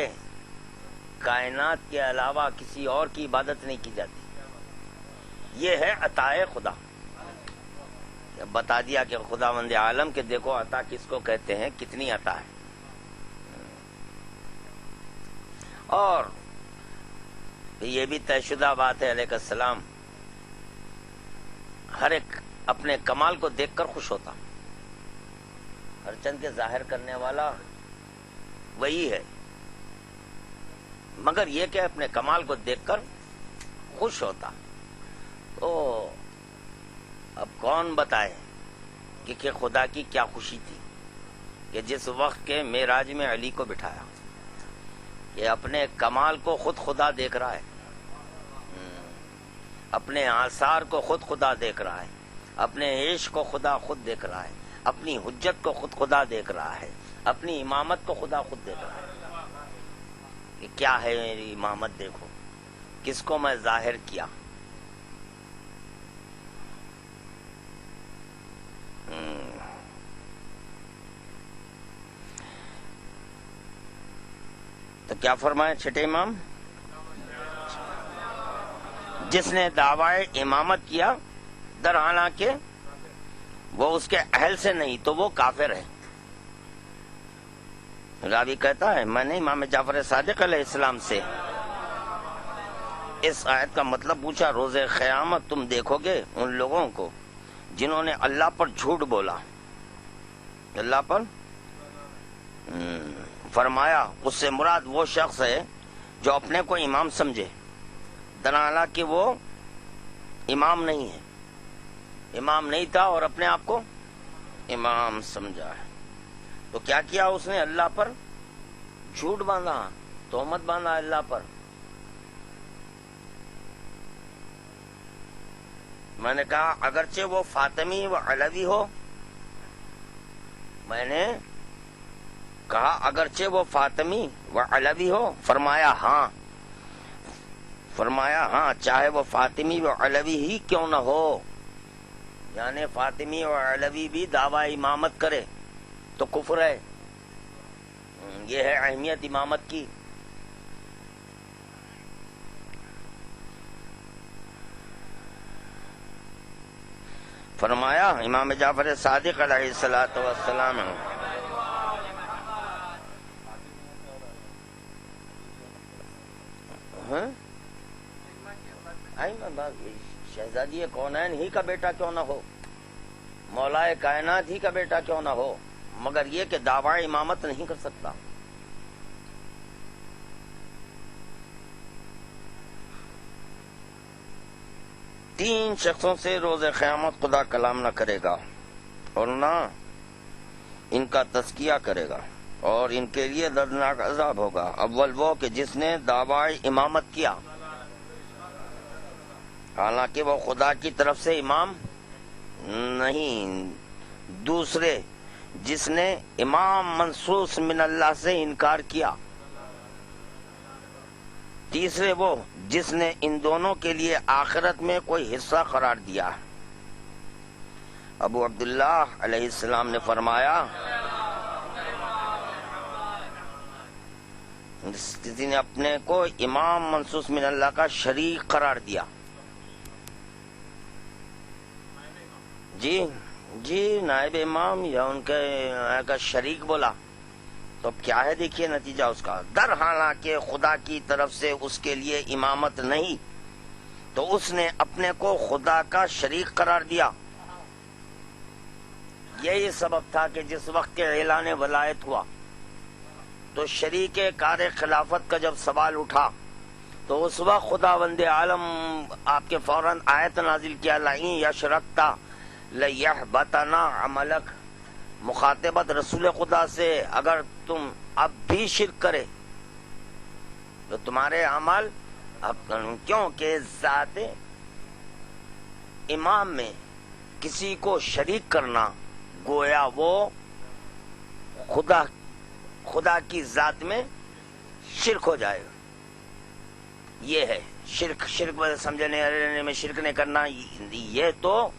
کائنات کے علاوہ کسی اور کی عبادت نہیں کی جاتی، یہ ہے عطائے خدا، بتا دیا کہ خدا مند عالم کے دیکھو عطا کس کو کہتے ہیں، کتنی عطا ہے۔ اور یہ بھی طے شدہ بات ہے، علیہ السلام ہر ایک اپنے کمال کو دیکھ کر خوش ہوتا، ہر چند کے ظاہر کرنے والا وہی ہے، مگر یہ کہ اپنے کمال کو دیکھ کر خوش ہوتا۔ تو اب کون بتائے کہ خدا کی کیا خوشی تھی کہ جس وقت کے معراج میں علی کو بٹھایا، کہ اپنے کمال کو خود خدا دیکھ رہا ہے، اپنے آثار کو خود خدا دیکھ رہا ہے، اپنے عشق کو خدا خود دیکھ رہا ہے، اپنی حجت کو خود خدا دیکھ رہا ہے، اپنی امامت کو خدا خود دیکھ رہا ہے کہ کیا ہے میری امامت، دیکھو کس کو میں ظاہر کیا۔ تو کیا فرمائے چھٹے امام، جس نے دعوی امامت کیا در حالانکہ وہ اس کے اہل سے نہیں تو وہ کافر ہے۔ راوی کہتا ہے میں نے امام جعفر صادق علیہ السلام سے اس آیت کا مطلب پوچھا، روز قیامت تم دیکھو گے ان لوگوں کو جنہوں نے اللہ پر جھوٹ بولا، اللہ پر فرمایا اس سے مراد وہ شخص ہے جو اپنے کو امام سمجھے، درانا کہ وہ امام نہیں ہے، امام نہیں تھا اور اپنے آپ کو امام سمجھا ہے۔ تو کیا کیا اس نے؟ اللہ پر جھوٹ باندھا، تہمت باندھا اللہ پر۔ میں نے کہا اگرچہ وہ فاطمی و علوی ہو، میں نے کہا اگرچہ وہ فاطمی و علوی ہو، فرمایا ہاں چاہے وہ فاطمی و علوی ہی کیوں نہ ہو، یعنی فاطمی و علوی بھی دعوی امامت کرے تو کفر ہے، یہ ہے اہمیت امامت کی۔ فرمایا امام جعفر صادق علیہ السلام شہزادی کونین ہی کا بیٹا کیوں نہ ہو، مولائے کائنات ہی کا بیٹا کیوں نہ ہو، مگر یہ کہ دعوی امامت نہیں کر سکتا۔ 3 شخصوں سے روز قیامت خدا کلام نہ کرے گا اور نہ ان کا تزکیہ کرے گا اور ان کے لیے دردناک عذاب ہوگا۔ اول وہ کہ جس نے دعوی امامت کیا، حالانکہ وہ خدا کی طرف سے امام نہیں۔ دوسرے جس نے امام منصوص من اللہ سے انکار کیا۔ تیسرے وہ جس نے ان دونوں کے لیے آخرت میں کوئی حصہ قرار دیا۔ ابو عبداللہ علیہ السلام نے فرمایا، کسی نے اپنے کو امام منصوص من اللہ کا شریک قرار دیا۔ جی نائب امام یا ان کے کا شریک بولا تو اب کیا ہے، دیکھیے نتیجہ اس کا۔ در حالانکہ خدا کی طرف سے اس کے لیے امامت نہیں تو اس نے اپنے کو خدا کا شریک قرار دیا۔ یہی سبب تھا کہ جس وقت کے اعلان ولایت ہوا تو شریک کار خلافت کا جب سوال اٹھا تو اس وقت خداوند عالم آپ کے فوراً آیت نازل کیا، لئن یشرکتا لیحبطنا عملک، مخاطبت رسول خدا سے، اگر تم اب بھی شرک کرے تو تمہارے عمل کیونکہ ذات امام میں کسی کو شریک کرنا گویا وہ خدا کی ذات میں شرک ہو جائے گا۔ یہ ہے شرک سمجھنے میں شرک نہیں کرنا۔ یہ تو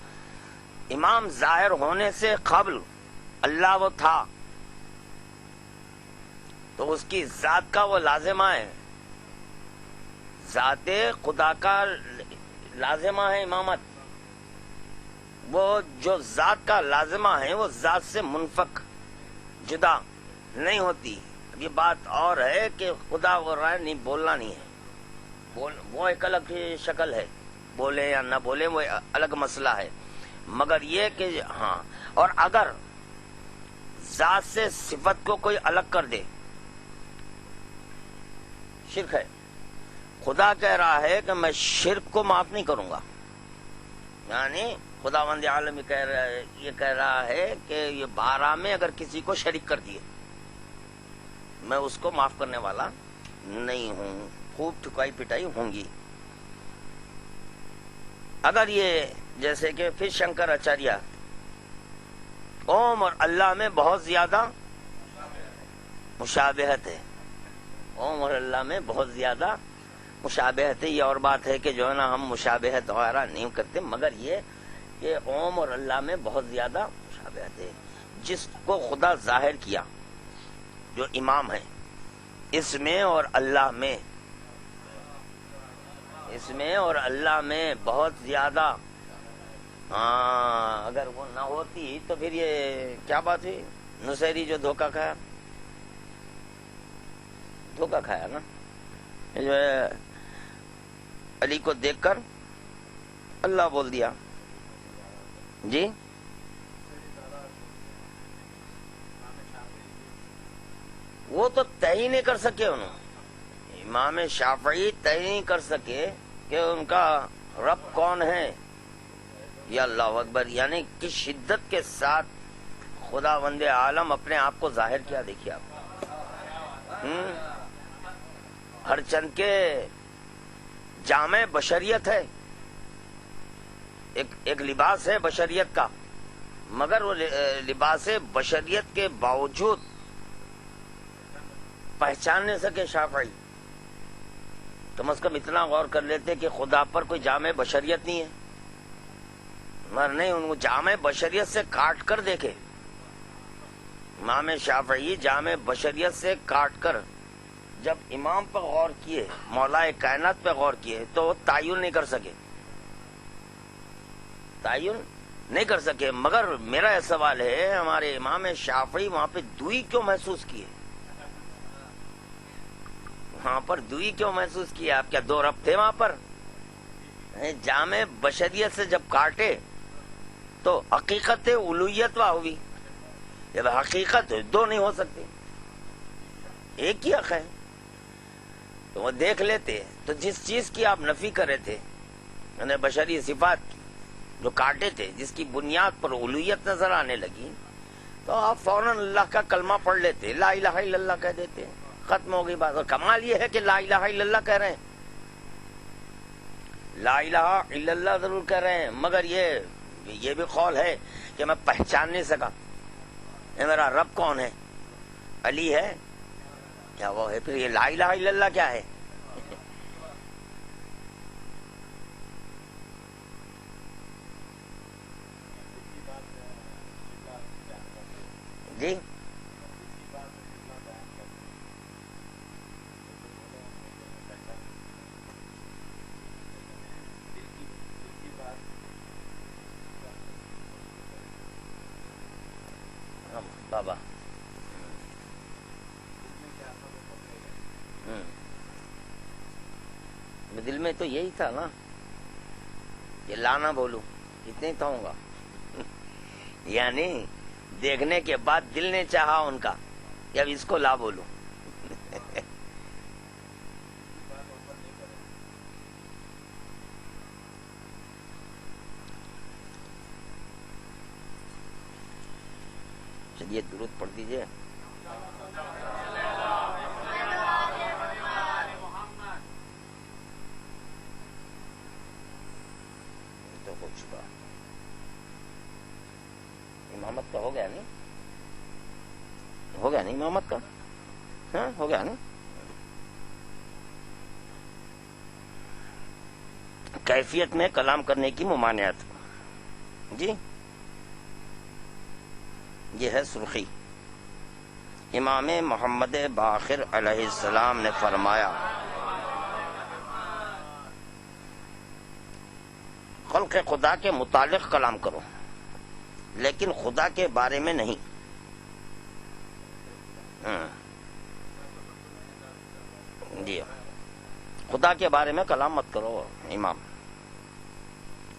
امام ظاہر ہونے سے قبل اللہ وہ تھا تو اس کی ذات کا وہ لازمہ ہے، ذات خدا کا لازمہ ہے امامت۔ وہ جو ذات کا لازمہ ہے وہ ذات سے منفک جدا نہیں ہوتی۔ اب یہ بات اور ہے کہ خدا وہ رائے نہیں، بولنا نہیں ہے، وہ ایک الگ شکل ہے، بولے یا نہ بولے وہ الگ مسئلہ ہے، مگر یہ کہ ہاں، اور اگر ذات سے صفت کو کوئی الگ کر دے شرک ہے۔ خدا کہہ رہا ہے کہ میں شرک کو معاف نہیں کروں گا، یعنی خداوند عالم یہ کہہ رہا ہے کہ یہ بارہ میں اگر کسی کو شریک کر دیے میں اس کو معاف کرنے والا نہیں ہوں، خوب ٹھکائی پٹائی ہوں گی۔ اگر یہ جیسے کہ پھر شنکر آچاریہ اوم اور اللہ میں بہت زیادہ مشابہت ہے، اوم اور اللہ میں بہت زیادہ مشابہت ہے، یہ اور بات ہے کہ جو ہے نا ہم مشابہت وغیرہ نہیں کرتے، مگر یہ کہ اوم اور اللہ میں بہت زیادہ مشابہت ہے۔ جس کو خدا ظاہر کیا جو امام ہے اس میں اور اللہ میں، اس میں اور اللہ میں بہت زیادہ، ہاں اگر وہ نہ ہوتی تو پھر یہ کیا بات ہوئی، نصیری جو دھوکہ کھایا نا، جو ہے علی کو دیکھ کر اللہ بول دیا۔ جی وہ تو طے ہی نہیں کر سکے، انہوں امام شافعی طے نہیں کر سکے کہ ان کا رب کون ہے، یا اللہ اکبر، یعنی کس شدت کے ساتھ خداوند عالم اپنے آپ کو ظاہر کیا، دیکھیے آپ، ہر چند کے جامع بشریت ہے، ایک لباس ہے بشریت کا، مگر وہ لباس بشریت کے باوجود پہچان نہیں سکے شافعی۔ کم از کم اتنا غور کر لیتے کہ خدا پر کوئی جامع بشریت نہیں ہے، مگر نہیں، ان کو جامع بشریت سے کاٹ کر دیکھے، امام شافعی جامع بشریت سے کاٹ کر جب امام پر غور کیے، مولا کائنات پہ غور کیے تو وہ تعین نہیں کر سکے، تعین نہیں کر سکے۔ مگر میرا یہ سوال ہے، ہمارے امام شافعی وہاں پہ دوئی کیوں محسوس کیے، وہاں پر دوئی کیوں محسوس کیے؟ آپ کیا دو رب تھے وہاں پر؟ جامع بشریت سے جب کاٹے تو حقیقت الوہیت واہ ہوئی، جب حقیقت دو نہیں ہو سکتے، ایک ہی حق ہے، تو وہ دیکھ لیتے، تو جس چیز کی آپ نفی کر رہے تھے انہیں بشری صفات جو کاٹے تھے، جس کی بنیاد پر الوہیت نظر آنے لگی، تو آپ فوراً اللہ کا کلمہ پڑھ لیتے، لا الہ الا اللہ کہہ دیتے، ختم ہو گئی بات۔ اور کمال یہ ہے کہ لا الہ الا اللہ کہہ رہے ہیں، لا الہ الا اللہ ضرور کہہ رہے ہیں، مگر یہ بھی قول ہے کہ میں پہچان نہیں سکا یہ میرا رب کون ہے، علی ہے کیا وہ ہے؟ پھر یہ لا الہ الا اللہ کیا ہے؟ جی بابا دل میں تو یہی تھا نا کہ لانا بولوں، اتنے ہی تو ہوں گا یعنی دیکھنے کے بعد دل نے چاہا ان کا کہ اب اس کو لا بولوں چلیے درود پڑھ دیجئے۔ تو کچھ کا امامت کا ہو گیا نہیں، ہو گیا نہیں امامت کا، ہاں ہو گیا نہیں۔ کیفیت میں کلام کرنے کی ممانعت، جی یہ ہے سرخی۔ امام محمد باقر علیہ السلام نے فرمایا خلق خدا کے متعلق کلام کرو لیکن خدا کے بارے میں نہیں۔ جی خدا کے بارے میں کلام مت کرو امام۔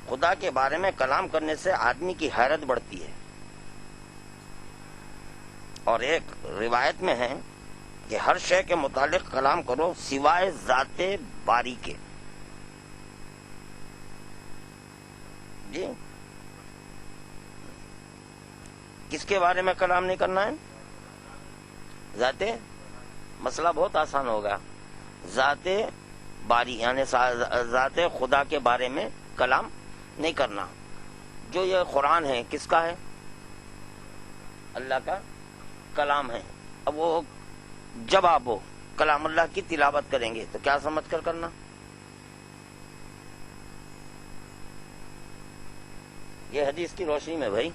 خدا کے بارے میں کلام کرنے سے آدمی کی حیرت بڑھتی ہے، اور ایک روایت میں ہے کہ ہر شے کے متعلق کلام کرو سوائے ذات باری کے۔ جی کس کے بارے میں کلام نہیں کرنا ہے؟ ذات، مسئلہ بہت آسان ہوگا، ذات باری یعنی ذات خدا کے بارے میں کلام نہیں کرنا۔ جو یہ قرآن ہے کس کا ہے؟ اللہ کا کلام ہے۔ اب وہ جب آپ وہ کلام اللہ کی تلاوت کریں گے تو کیا سمجھ کر کرنا؟ یہ حدیث کی روشنی میں بھائی،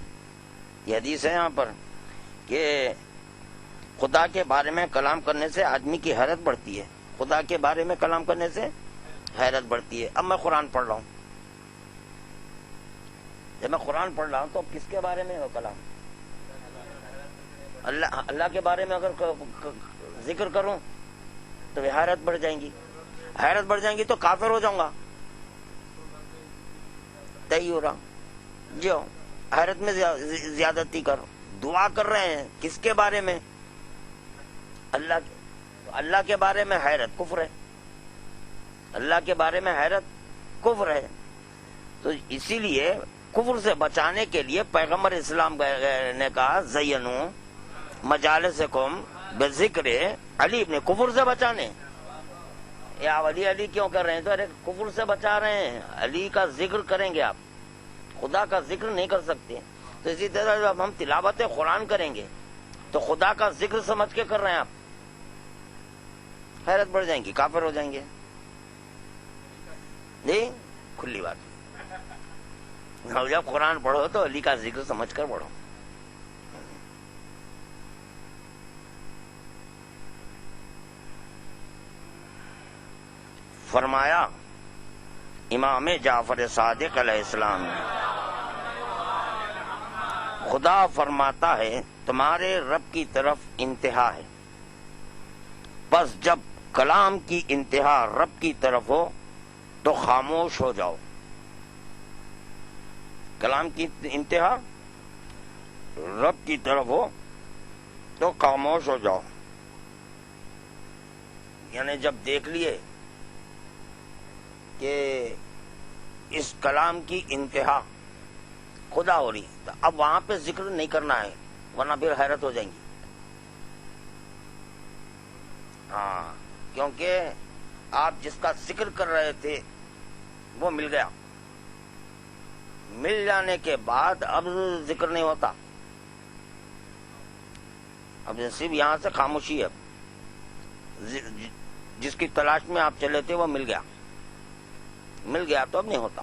یہ حدیث ہے یہاں پر کہ خدا کے بارے میں کلام کرنے سے آدمی کی حیرت بڑھتی ہے، خدا کے بارے میں کلام کرنے سے حیرت بڑھتی ہے۔ اب میں قرآن پڑھ رہا ہوں، جب میں قرآن پڑھ رہا ہوں تو کس کے بارے میں ہو کلام؟ اللہ کے بارے میں اگر ذکر کروں تو حیرت بڑھ جائیں گی، حیرت بڑھ جائیں گی تو کافر ہو جاؤں گا، طے ہو رہا۔ جو حیرت میں زیادتی کر، دعا کر رہے ہیں کس کے بارے میں؟ اللہ کے بارے میں حیرت کفر ہے، اللہ کے بارے میں حیرت کفر ہے۔ تو اسی لیے کفر سے بچانے کے لیے پیغمبر اسلام نے کہا زینو مجالسکم بذکر علی، ابن کفر سے بچانے۔ یا علی علی کیوں کر رہے ہیں؟ تو ارے کفر سے بچا رہے ہیں، علی کا ذکر کریں گے آپ، خدا کا ذکر نہیں کر سکتے۔ تو اسی طرح جب ہم تلاوت قرآن کریں گے تو خدا کا ذکر سمجھ کے کر رہے ہیں آپ، حیرت بڑھ جائیں گی، کافر ہو جائیں گے۔ جی کھلی بات، جب قرآن پڑھو تو علی کا ذکر سمجھ کر پڑھو۔ فرمایا امام جعفر صادق علیہ السلام نے، خدا فرماتا ہے تمہارے رب کی طرف انتہا ہے، بس جب کلام کی انتہا رب کی طرف ہو تو خاموش ہو جاؤ۔ کلام کی انتہا رب کی طرف ہو تو خاموش ہو جاؤ، یعنی جب دیکھ لیے کہ اس کلام کی انتہا خدا ہو رہی، تو اب وہاں پہ ذکر نہیں کرنا ہے ورنہ پھر حیرت ہو جائیں گی. ہاں، کیونکہ آپ جس کا ذکر کر رہے تھے وہ مل گیا، مل جانے کے بعد اب ذکر نہیں ہوتا، اب صرف یہاں سے خاموشی ہے. جس کی تلاش میں آپ چلے تھے وہ مل گیا تو اب نہیں ہوتا.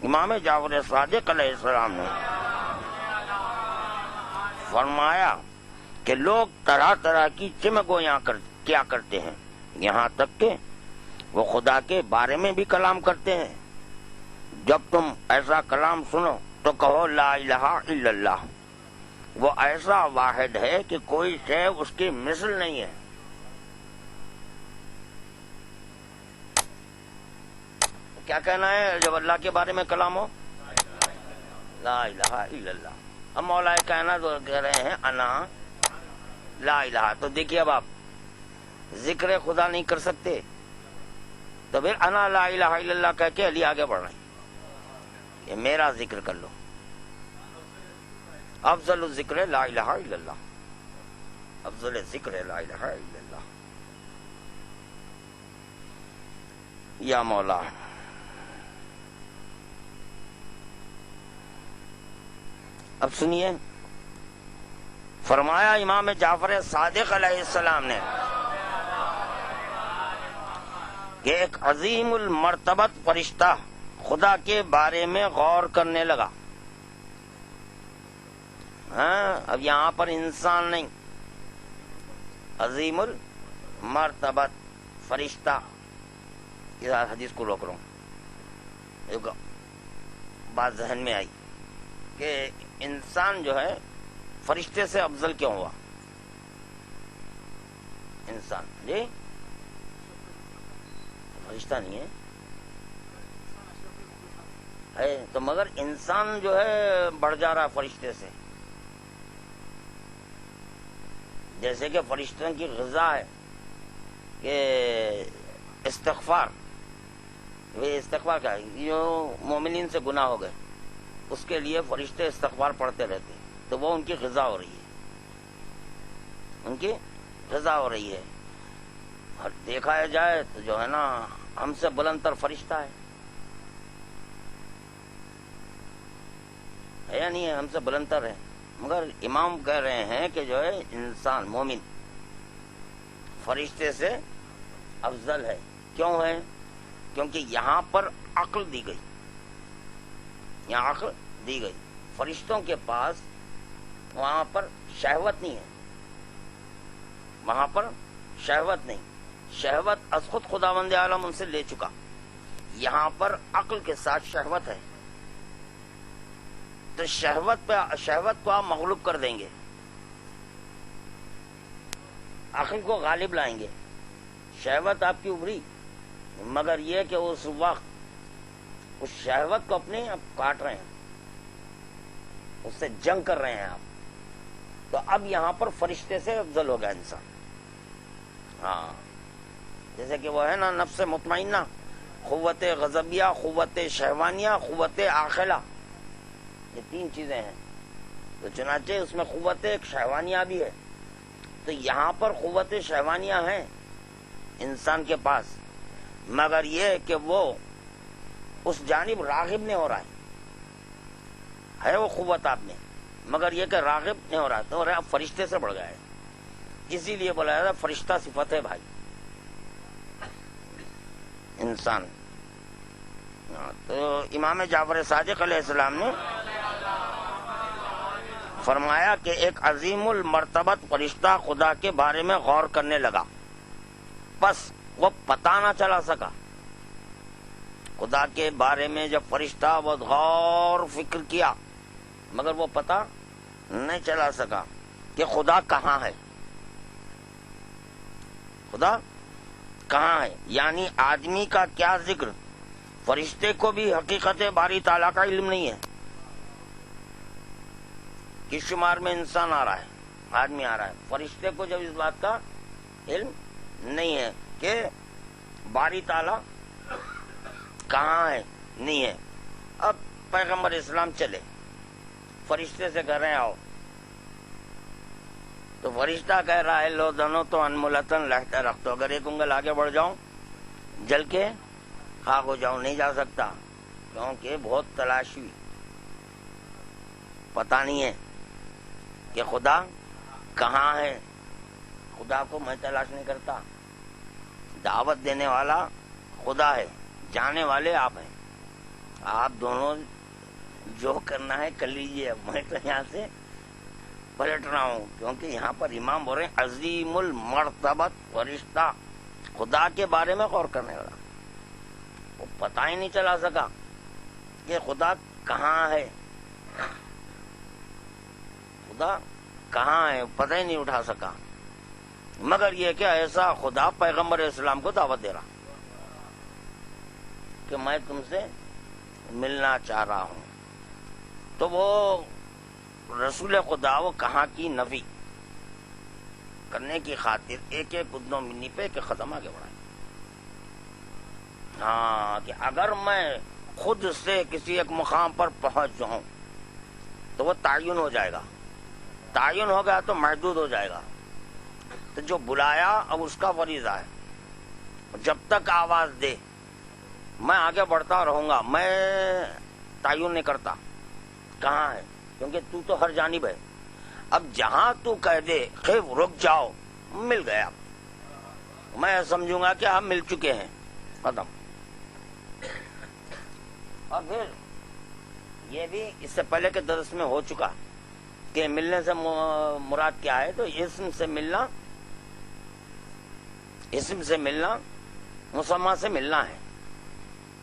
امام جعفر صادق علیہ السلام نے فرمایا کہ لوگ طرح طرح کی چمگویاں کیا کرتے ہیں، یہاں تک کہ وہ خدا کے بارے میں بھی کلام کرتے ہیں. جب تم ایسا کلام سنو تو کہو لا الہ الا اللہ، وہ ایسا واحد ہے کہ کوئی شے اس کی مثل نہیں ہے. کیا کہنا ہے جب اللہ کے بارے میں کلام ہو؟ لا الہ الا اللہ. اب مولا کائنات تو کہہ رہے ہیں انا لا الہ، تو دیکھیے اب آپ ذکر خدا نہیں کر سکتے تو پھر انا لا الہ الا اللہ کہہ کے علی آگے بڑھ رہے ہیں کہ میرا ذکر کر لو. افضل الذکر لا الہ الا اللہ، افضل ذکر لا الہ الا اللہ. یا مولا اب سنیے، فرمایا امام جعفر صادق علیہ السلام نے کہ ایک عظیم المرتبت فرشتہ خدا کے بارے میں غور کرنے لگا. ہاں، اب یہاں پر انسان نہیں، عظیم المرتبت فرشتہ. اس حدیث کو روک رہا ہوں، ایک بات ذہن میں آئی کہ انسان جو ہے فرشتے سے افضل کیوں ہوا؟ انسان جی فرشتہ نہیں ہے تو مگر انسان جو ہے بڑھ جا رہا فرشتے سے. جیسے کہ فرشتوں کی غذا ہے کہ استغفار، وہ استغفار کا جو مومنین سے گناہ ہو گئے اس کے لیے فرشتے استغفار پڑھتے رہتے، تو وہ ان کی غذا ہو رہی ہے، ان کی غذا ہو رہی ہے. اور دیکھا جائے تو جو ہے نا ہم سے بلند تر فرشتہ ہے یا نہیں ہے؟ ہم سے بلند تر ہے. مگر امام کہہ رہے ہیں کہ جو ہے انسان مومن فرشتے سے افضل ہے. کیوں ہے؟ کیونکہ یہاں پر عقل دی گئی، یہاں عقل دی گئی. فرشتوں کے پاس وہاں پر شہوت نہیں ہے، وہاں پر شہوت نہیں، شہوت از خود خداوند عالم ان سے لے چکا. یہاں پر عقل کے ساتھ شہوت ہے، تو شہوت کو آپ مغلوب کر دیں گے، عقل کو غالب لائیں گے. شہوت آپ کی ابری، مگر یہ کہ اس وقت اس شہوت کو اپنے آپ کاٹ رہے ہیں، اس سے جنگ کر رہے ہیں آپ. تو اب یہاں پر فرشتے سے افضل ہو گیا انسان. ہاں، جیسے کہ وہ ہے نا نفس مطمئنہ، قوت غضبیہ، قوت شہوانیہ، قوت عاقلہ، یہ تین چیزیں ہیں. تو چنانچہ اس میں قوت شہوانیہ بھی ہے. تو یہاں پر قوت شہوانیہ ہے انسان کے پاس، مگر یہ کہ وہ اس جانب راغب نہیں ہو رہا ہے وہ قوت آپ نے، مگر یہ کہ راغب نہیں ہو رہا. تو اب فرشتے سے بڑھ گیا ہے، اسی لیے بولا جاتا ہے فرشتہ صفت ہے بھائی انسان. تو امام جعفر صادق علیہ السلام نے فرمایا کہ ایک عظیم المرتبت فرشتہ خدا کے بارے میں غور کرنے لگا، بس وہ پتہ نہ چلا سکا. خدا کے بارے میں جب فرشتہ بہت غور فکر کیا مگر وہ پتہ نہیں چلا سکا کہ خدا کہاں ہے، خدا کہاں ہے. یعنی آدمی کا کیا ذکر، فرشتے کو بھی حقیقت باری تعالیٰ کا علم نہیں ہے. کس شمار میں انسان آ رہا ہے، آدمی آ رہا ہے، فرشتے کو جب اس بات کا علم نہیں ہے کہ باری تعالیٰ کہاں ہے؟ نہیں ہے. اب پیغمبر اسلام چلے، فرشتے سے کہہ رہے ہیں آؤ، تو فرشتہ کہہ رہا ہے لو دنو تو انمولتن لہتا رکھ، تو اگر ایک انگل آگے بڑھ جاؤں جل کے خاک ہو جاؤں. نہیں جا سکتا، کیونکہ بہت تلاش ہوئی، پتہ نہیں ہے کہ خدا کہاں ہے. خدا کو میں تلاش نہیں کرتا، دعوت دینے والا خدا ہے، جانے والے آپ ہیں. آپ دونوں جو کرنا ہے کر لیجیے. میں تو یہاں سے پلٹ رہا ہوں، کیونکہ یہاں پر امام بول رہے ہیں عظیم المرتبت فرشتہ، خدا کے بارے میں غور کرنے والا. وہ پتہ ہی نہیں چلا سکا کہ خدا کہاں ہے، خدا کہاں ہے پتہ ہی نہیں اٹھا سکا، مگر یہ کہ ایسا خدا پیغمبر اسلام کو دعوت دے رہا کہ میں تم سے ملنا چاہ رہا ہوں. تو وہ رسول خدا وہ کہاں کی نفی کرنے کی خاطر ایک ایک ادنو منی پہ ایک قدم آگے بڑھائے. ہاں کہ اگر میں خود سے کسی ایک مقام پر پہنچ جاؤں تو وہ تعین ہو جائے گا، تعین ہو گیا تو محدود ہو جائے گا. تو جو بلایا اب اس کا فریضہ ہے، جب تک آواز دے میں آگے بڑھتا رہوں گا. میں تعین نہیں کرتا کہاں ہے، کیونکہ تو ہر جانب ہے. اب جہاں تو کہہ دے خیف رک جاؤ، مل گیا، میں سمجھوں گا کہ آپ مل چکے ہیں، ختم. اور پھر یہ بھی اس سے پہلے کے درس میں ہو چکا کہ ملنے سے مراد کیا ہے. تو اسم سے ملنا، اسم سے ملنا مسمى سے ملنا ہے.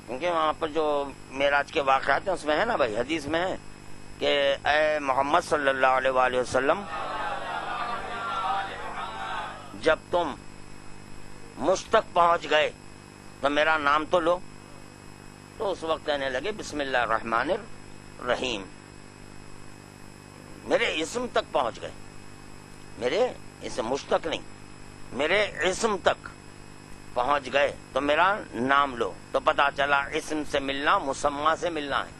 کیونکہ وہاں پر جو معراج کے واقعات ہیں اس میں ہے نا بھائی، حدیث میں ہے کہ اے محمد صلی اللہ علیہ وآلہ وسلم جب تم مجھ تک پہنچ گئے تو میرا نام تو لو. تو اس وقت کہنے لگے بسم اللہ الرحمن الرحیم. میرے اسم تک پہنچ گئے، میرے اسم مجھ تک نہیں، میرے اسم تک پہنچ گئے تو میرا نام لو. تو پتا چلا اسم سے ملنا مسمى سے ملنا ہے.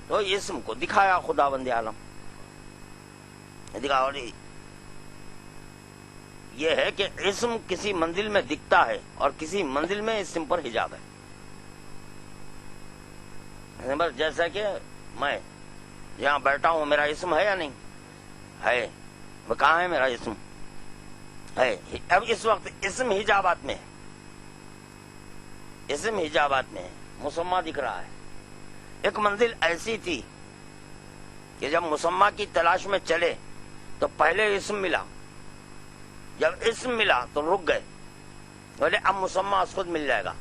تو اسم کو دکھایا خداوند عالم، دکھا. اور یہ ہے کہ اسم کسی منزل میں دکھتا ہے اور کسی منزل میں اسم پر حجاب ہے. بس جیسا کہ میں یہاں بیٹھا ہوں، میرا اسم ہے یا نہیں ہے؟ وہ کہاں ہے میرا اسم؟ ہے. اب اس وقت اسم حجابات میں ہے، اسم حجابات میں ہے، مسمى دکھ رہا ہے. ایک منزل ایسی تھی کہ جب مسمى کی تلاش میں چلے تو پہلے اسم ملا، جب اسم ملا تو رک گئے، بولے اب مسمى خود مل جائے گا.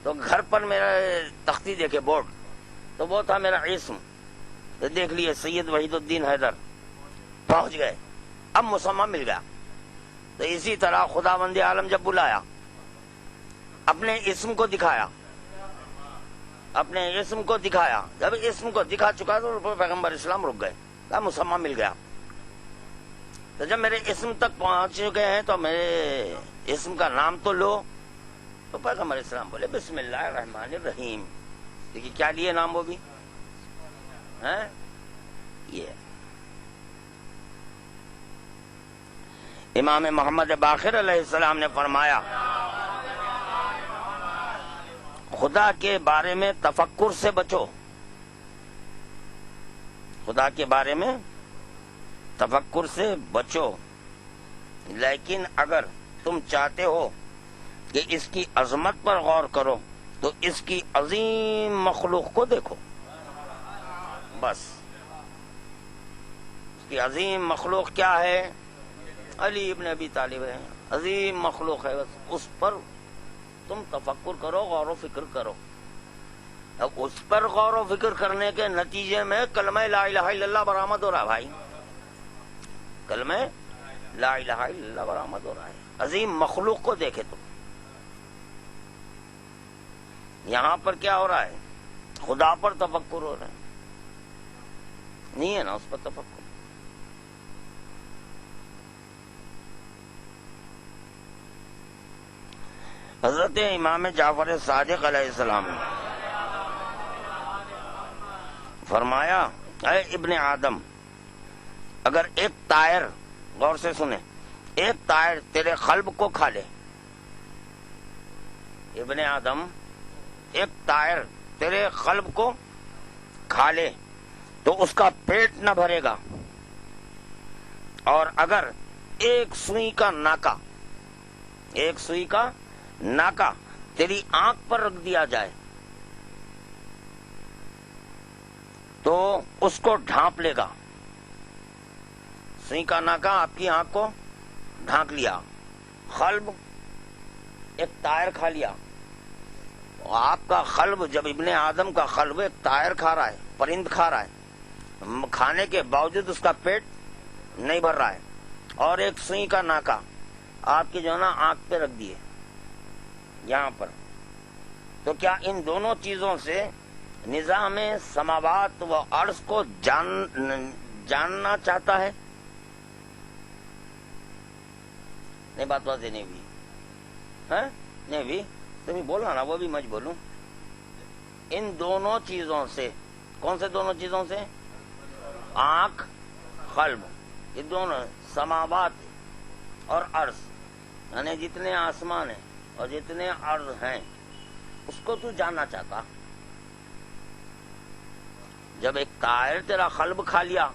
تو گھر پر میرا تختی دیکھے بورڈ، تو وہ تھا میرا اسم، تو دیکھ لیے سید وحید الدین حیدر، پہنچ گئے، اب مسمى مل گیا. تو اسی طرح خداوند عالم جب بلایا اپنے اسم کو دکھایا، اپنے اسم کو دکھایا. جب اسم کو دکھا چکا تو پیغمبر اسلام رک گئے، کہا مسمى مل گیا. تو جب میرے اسم تک پہنچ چکے ہیں تو میرے اسم کا نام تو لو. تو پیغمبر اسلام بولے بسم اللہ الرحمن الرحیم. دیکھیے کیا لیے نام وہ بھی ہیں. یہ امام محمد باقر علیہ السلام نے فرمایا خدا کے بارے میں تفکر سے بچو، خدا کے بارے میں تفکر سے بچو، لیکن اگر تم چاہتے ہو کہ اس کی عظمت پر غور کرو تو اس کی عظیم مخلوق کو دیکھو. بس اس کی عظیم مخلوق کیا ہے؟ علی ابن ابی طالب ہے، عظیم مخلوق ہے. بس اس پر تم تفکر کرو، غور و فکر کرو. اب اس پر غور و فکر کرنے کے نتیجے میں کلمہ لا الہ الا اللہ برآمد ہو رہا ہے بھائی، کلمہ لا الہ الا اللہ برآمد ہو رہا ہے. عظیم مخلوق کو دیکھے تم. یہاں پر کیا ہو رہا ہے؟ خدا پر تفکر ہو رہا ہے، نہیں ہے نا اس پر تفکر. حضرت امام جعفر صادق علیہ السلام نے فرمایا، اے ابن آدم، اگر ایک طائر، غور سے سنیں، ایک طائر تیرے قلب کو کھا لے، ابن آدم ایک طائر تیرے قلب کو کھا لے تو اس کا پیٹ نہ بھرے گا، اور اگر ایک سوئی کا ناکا تیری آنکھ پر رکھ دیا جائے تو اس کو ڈھانپ لے گا۔ سوئی کا ناکا آپ کی آنکھ کو ڈھانک لیا، قلب ایک طائر کھا لیا۔ آپ کا قلب، جب ابن آدم کا قلب ایک طائر کھا رہا ہے، پرند کھا رہا ہے، کھانے کے باوجود اس کا پیٹ نہیں بھر رہا ہے، اور ایک سوئی کا ناکا آپ کی جو ہے نا آنکھ پہ رکھ دیے یہاں پر، تو کیا ان دونوں چیزوں سے نظام سماوات و عرض کو جاننا چاہتا ہے؟ نہیں، بات واضح نہیں ہوئی، ہاں نہیں ہوئی، تمہیں بولنا نا، وہ بھی مجھ بولوں۔ ان دونوں چیزوں سے، کون سے دونوں چیزوں سے؟ آنکھ، قلب، یہ دونوں سماوات اور عرض، یعنی جتنے آسمان ہیں اور جتنے عرض ہیں اس کو تو جاننا چاہتا۔ جب ایک طائر تیرا قلب کھا لیا،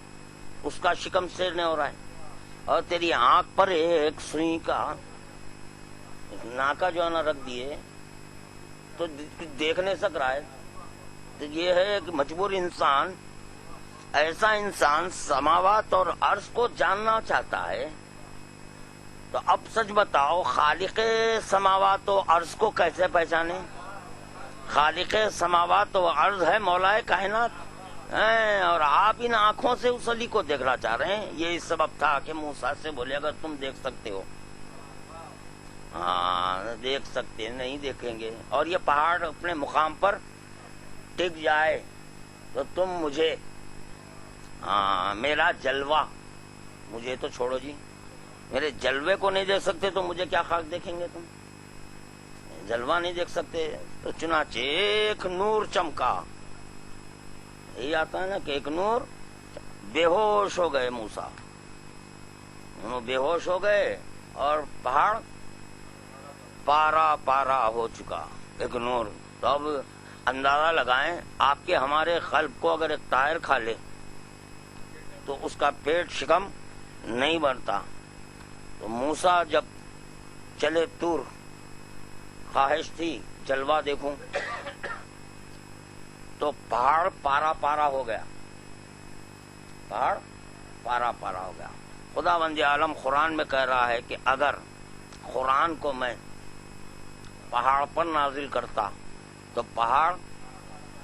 اس کا شکم سیر نہیں ہو رہا ہے، اور تیری آنکھ پر ایک سوئی کا ناکا جو ہے نا رکھ دیے تو دیکھ نہیں سک رہا ہے، تو یہ ہے ایک مجبور انسان، ایسا انسان سماوات اور عرض کو جاننا چاہتا ہے۔ تو اب سچ بتاؤ، خالق سماوات و عرض کو کیسے پہچانے؟ خالق سماوات و عرض ہے مولا کائنات، اور آپ ان آنکھوں سے اس علی کو دیکھنا چاہ رہے ہیں۔ یہی سبب تھا کہ موسیٰ سے بولے اگر تم دیکھ سکتے ہو، ہاں دیکھ سکتے، نہیں دیکھیں گے، اور یہ پہاڑ اپنے مقام پر ٹک جائے تو تم مجھے، میرا جلوہ، مجھے تو چھوڑو جی، میرے جلوے کو نہیں دیکھ سکتے تو مجھے کیا خاک دیکھیں گے؟ تم جلوہ نہیں دیکھ سکتے، تو چنانچہ ایک نور چمکا، یہی آتا ہے نا کہ ایک نور، بے ہوش ہو گئے موسیٰ، انہوں بے ہوش ہو گئے، اور پہاڑ پارا پارا ہو چکا، ایک نور۔ تو اب اندازہ لگائیں، آپ کے ہمارے قلب کو اگر ایک طائر کھا لے تو اس کا پیٹ شکم نہیں بنتا۔ تو موسیٰ جب چلے طور، خواہش تھی جلوہ دیکھوں، تو پہاڑ پارا پارا ہو گیا، پہاڑ پارا پارا ہو گیا۔ خداوند عالم قرآن میں کہہ رہا ہے کہ اگر قرآن کو میں پہاڑ پر نازل کرتا تو پہاڑ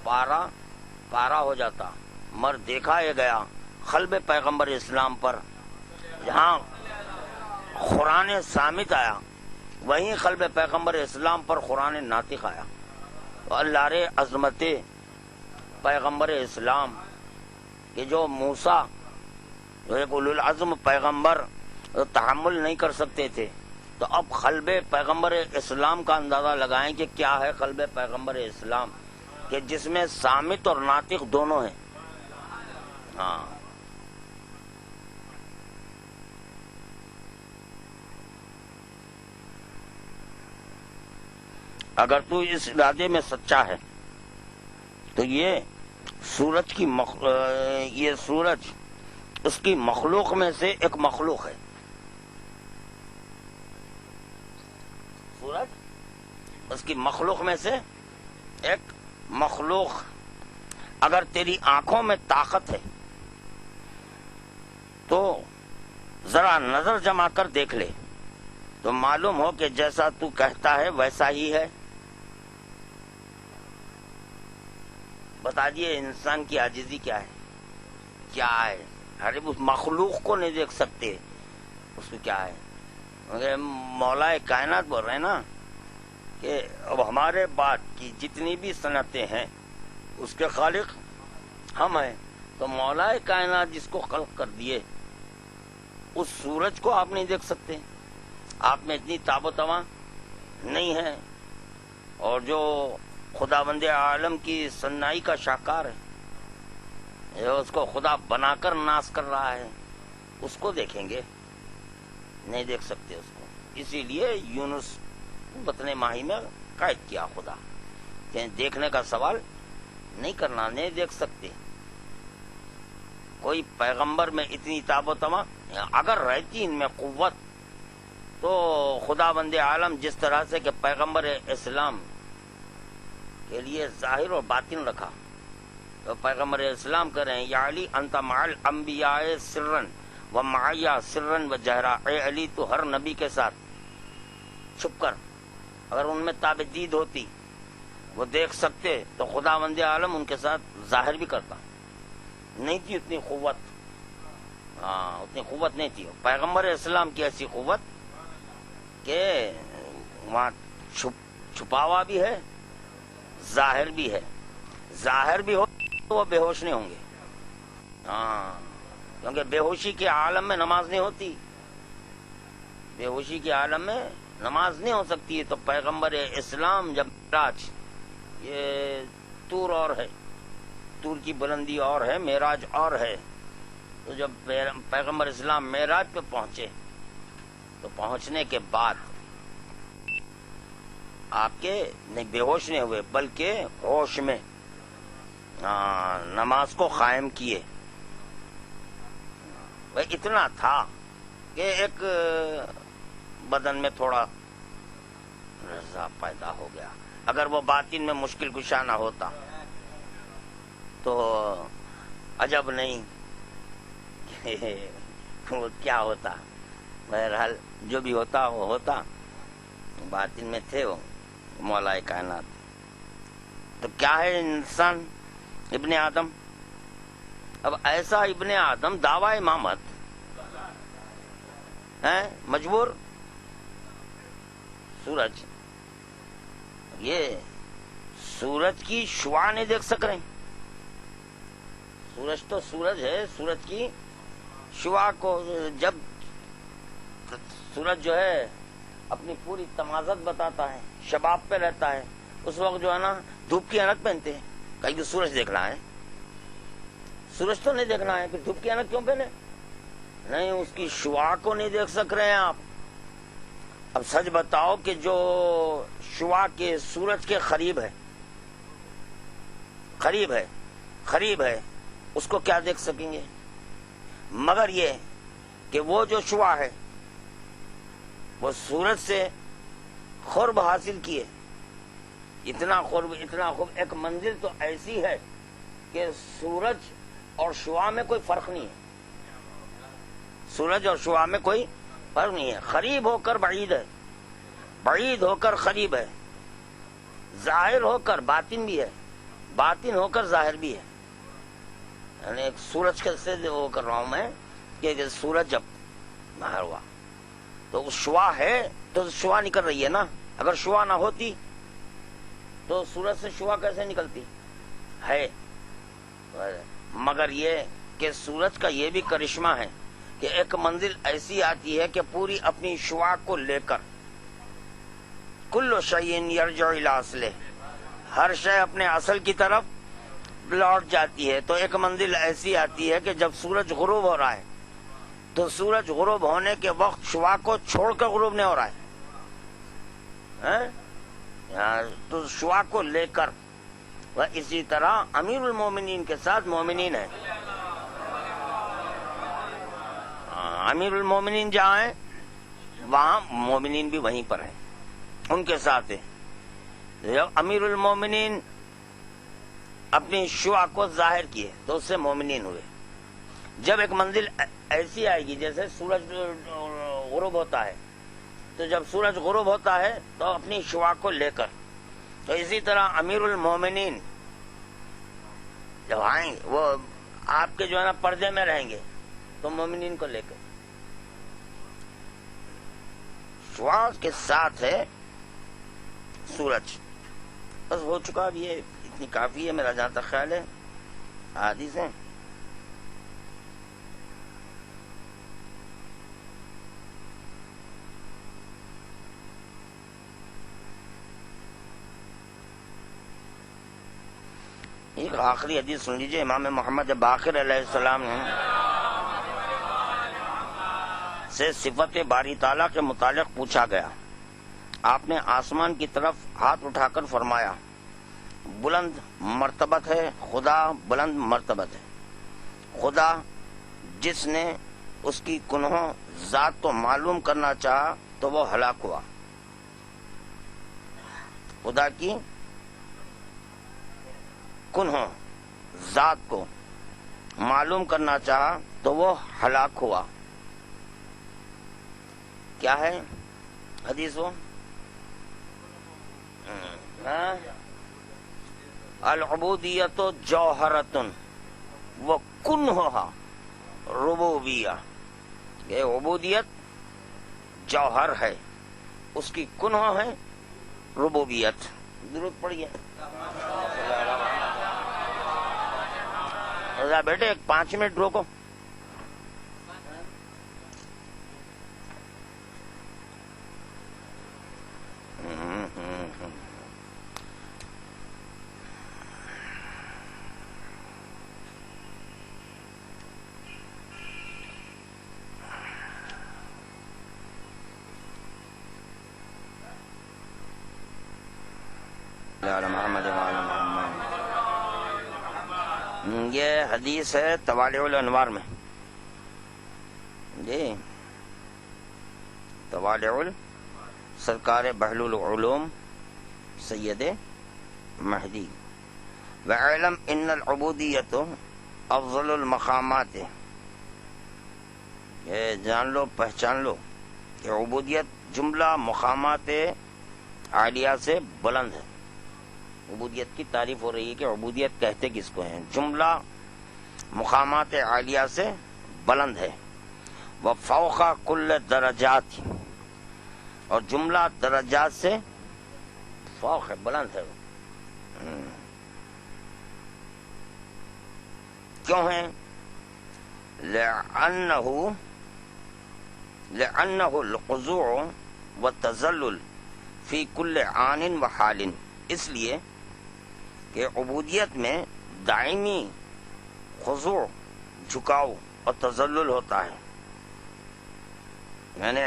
پارا پارا ہو جاتا، مر دیکھا یہ گیا قلب پیغمبر اسلام پر، جہاں قرآن صامت آیا وہیں قلب پیغمبر اسلام پر قرآن ناطق آیا۔ تو اللہ رے عظمت پیغمبر اسلام کہ جو موسیٰ، جو ایک اولو العزم پیغمبر تحمل نہیں کر سکتے تھے، تو اب قلب پیغمبر اسلام کا اندازہ لگائیں کہ کیا ہے قلب پیغمبر اسلام، کہ جس میں صامت اور ناطق دونوں ہیں۔ ہاں، اگر تو اس ارادے میں سچا ہے تو یہ سورج کی یہ سورج اس کی مخلوق میں سے ایک مخلوق ہے، سورج اس کی مخلوق میں سے ایک مخلوق۔ اگر تیری آنکھوں میں طاقت ہے تو ذرا نظر جما کر دیکھ لے تو معلوم ہو کہ جیسا تو کہتا ہے ویسا ہی ہے۔ بتا دیے انسان کی عاجزی کیا ہے، کیا ہے؟ ارے اس مخلوق کو نہیں دیکھ سکتے، اس کو کیا ہے؟ مگر مولا کائنات بول رہے ہیں نا کہ اب ہمارے بعد کی جتنی بھی صنعتیں ہیں اس کے خالق ہم ہیں، تو مولا کائنات جس کو خلق کر دیے اس سورج کو آپ نہیں دیکھ سکتے، آپ میں اتنی تاب و تواں نہیں ہے اور جو خداوند عالم کی سنائی کا شاہکار ہے، جو اس کو خدا بنا کر ناز کر رہا ہے، اس کو دیکھیں گے؟ نہیں دیکھ سکتے اس کو. اسی لیے یونس بطن ماہی میں قید کیا خدا کہ دیکھنے کا سوال نہیں کرنا، نہیں دیکھ سکتے. کوئی پیغمبر میں اتنی تاب و تما اگر رہتی ان میں قوت، تو خدا بند عالم جس طرح سے کہ پیغمبر اسلام کے لیے ظاہر اور باطن رکھا، تو پیغمبر اسلام کہہ رہے ہیں یا علی انت مع الانبیاء سرن و معیا سرن و جہرا، اے علی تو ہر نبی کے ساتھ چھپ کر، اگر ان میں تابدید ہوتی وہ دیکھ سکتے تو خدا بند عالم ان کے ساتھ ظاہر بھی کرتا. نہیں تھی اتنی قوت، اتنی قوت نہیں تھی. پیغمبر اسلام کی ایسی قوت کہ وہاں چھپاوا بھی ہے، ظاہر بھی ہے. ظاہر بھی ہو تو وہ بے ہوش نہیں ہوں گے، کیونکہ بے ہوشی کے عالم میں نماز نہیں ہوتی، بے ہوشی کے عالم میں نماز نہیں ہو سکتی. تو پیغمبر اسلام جب معراج، یہ طور اور ہے، طور کی بلندی اور ہے، معراج اور ہے، تو جب پیغمبر اسلام معراج پہ پہنچے تو پہنچنے کے بعد آپ کے نہیں بے ہوش نہیں ہوئے بلکہ ہوش میں نماز کو قائم کیے. وہ اتنا تھا کہ ایک بدن میں تھوڑا رضا پیدا ہو گیا. اگر وہ باطن میں مشکل کشا نہ ہوتا تو عجب نہیں وہ کیا ہوتا. بہرحال جو بھی ہوتا وہ ہوتا، باطن میں تھے وہ مولا کائنات. تو کیا ہے انسان ابن آدم؟ اب ایسا ابن آدم دعوی امامت ہے مجبور. سورج، یہ سورج کی شعاع نہیں دیکھ سک رہے. سورج تو سورج ہے، سورج کی شعاع کو جب سورج جو ہے اپنی پوری تمازت بتاتا ہے، شباب پہ رہتا ہے، اس وقت جو ہے نا دھوپ کی اینک پہنتے ہیں. کہیں کہ سورج دیکھنا ہے، سورج تو نہیں دیکھنا ہے، پھر دھوپ کی اینک کیوں پہنے؟ نہیں، اس کی شعاع کو نہیں دیکھ سک رہے ہیں آپ. اب سچ بتاؤ کہ جو شعاع کے سورج کے قریب ہے، قریب ہے، اس کو کیا دیکھ سکیں گے؟ مگر یہ کہ وہ جو شعاع ہے وہ سورج سے قرب حاصل کیے. اتنا قرب، ایک منزل تو ایسی ہے کہ سورج اور شعاع میں کوئی فرق نہیں ہے. سورج اور شعاع میں کوئی فرق نہیں ہے. قریب ہو کر بعید ہے، بعید ہو کر قریب ہے، ظاہر ہو کر باطن بھی ہے، باطن ہو کر ظاہر بھی ہے. یعنی ایک سورج سے وہ کر رہا ہوں میں کہ سورج جب باہر ہوا تو شعاع ہے تو شعاع نکل رہی ہے نا. اگر شعاع نہ ہوتی تو سورج سے شعاع کیسے نکلتی ہے؟ مگر یہ کہ سورج کا یہ بھی کرشمہ ہے کہ ایک منزل ایسی آتی ہے کہ پوری اپنی شعاع کو لے کر کل شیء یرجع الی اصلہ، ہر شے اپنے اصل کی طرف لوٹ جاتی ہے. تو ایک منزل ایسی آتی ہے کہ جب سورج غروب ہو رہا ہے تو سورج غروب ہونے کے وقت شعاع کو چھوڑ کر غروب نہیں ہو رہا ہے، تو شعاع کو لے کر. وہ اسی طرح امیر المومنین کے ساتھ مومنین ہیں. امیر المومنین جہاں ہیں وہاں مومنین بھی وہیں پر ہیں، ان کے ساتھ ہیں. جب امیر المومنین اپنی شعاع کو ظاہر کیے تو اس سے مومنین ہوئے. جب ایک منزل ایسی آئے گی جیسے سورج غروب ہوتا ہے، تو جب سورج غروب ہوتا ہے تو اپنی شعاع کو لے کر، تو اسی طرح امیر المومنین جب آئیں گے وہ آپ کے جو ہے نا پردے میں رہیں گے تو مومنین کو لے کر. شعاع کے ساتھ ہے سورج. بس ہو چکا. اب یہ اتنی کافی ہے میرا جہاں تک خیال ہے. حدیث ہیں ایک آخری حدیث سن لیجئے. امام محمد باقر علیہ السلام سے صفت باری تعالیٰ کے متعلق پوچھا گیا. آپ نے آسمان کی طرف ہاتھ اٹھا کر فرمایا بلند مرتبت ہے خدا، بلند مرتبت ہے خدا. جس نے اس کی کنہوں ذات کو معلوم کرنا چاہا تو وہ ہلاک ہوا. خدا کی کنہوں ذات کو معلوم کرنا چاہا تو وہ ہلاک ہوا. کیا ہے حدیث وہ؟ العبودیت جوہرۃ وکنہھا ربوبیہ. یہ عبودیت جوہر ہے، اس کی کنہ ہے ربوبیت. ضرورت پڑی ہے بیٹے 5 منٹ روکو. یہ حدیث ہے طوالع الانوار میں. جی طوالع سرکار بحلول العلوم سید مہدی. وَاعْلَمْ إِنَّ الْعُبُودِيَّةُ أَفْضَلُ الْمَقَامَاتِ. یہ جان لو پہچان لو کہ عبودیت جملہ مقامات عالیہ سے بلند ہے. عبودیت کی تعریف ہو رہی ہے کہ عبودیت کہتے کس کو ہیں. جملہ مقامات عالیہ سے بلند ہے. وَفَوْقَ كُلِّ درجات، اور جملہ درجات سے فوق ہے، بلند ہے. کیوں ہے؟ لأنه الخضوع والتذلل فی کل آن و حال. اس لیے کہ عبودیت میں دائمی خضوع جھکاؤ اور تذلل ہوتا ہے. یعنی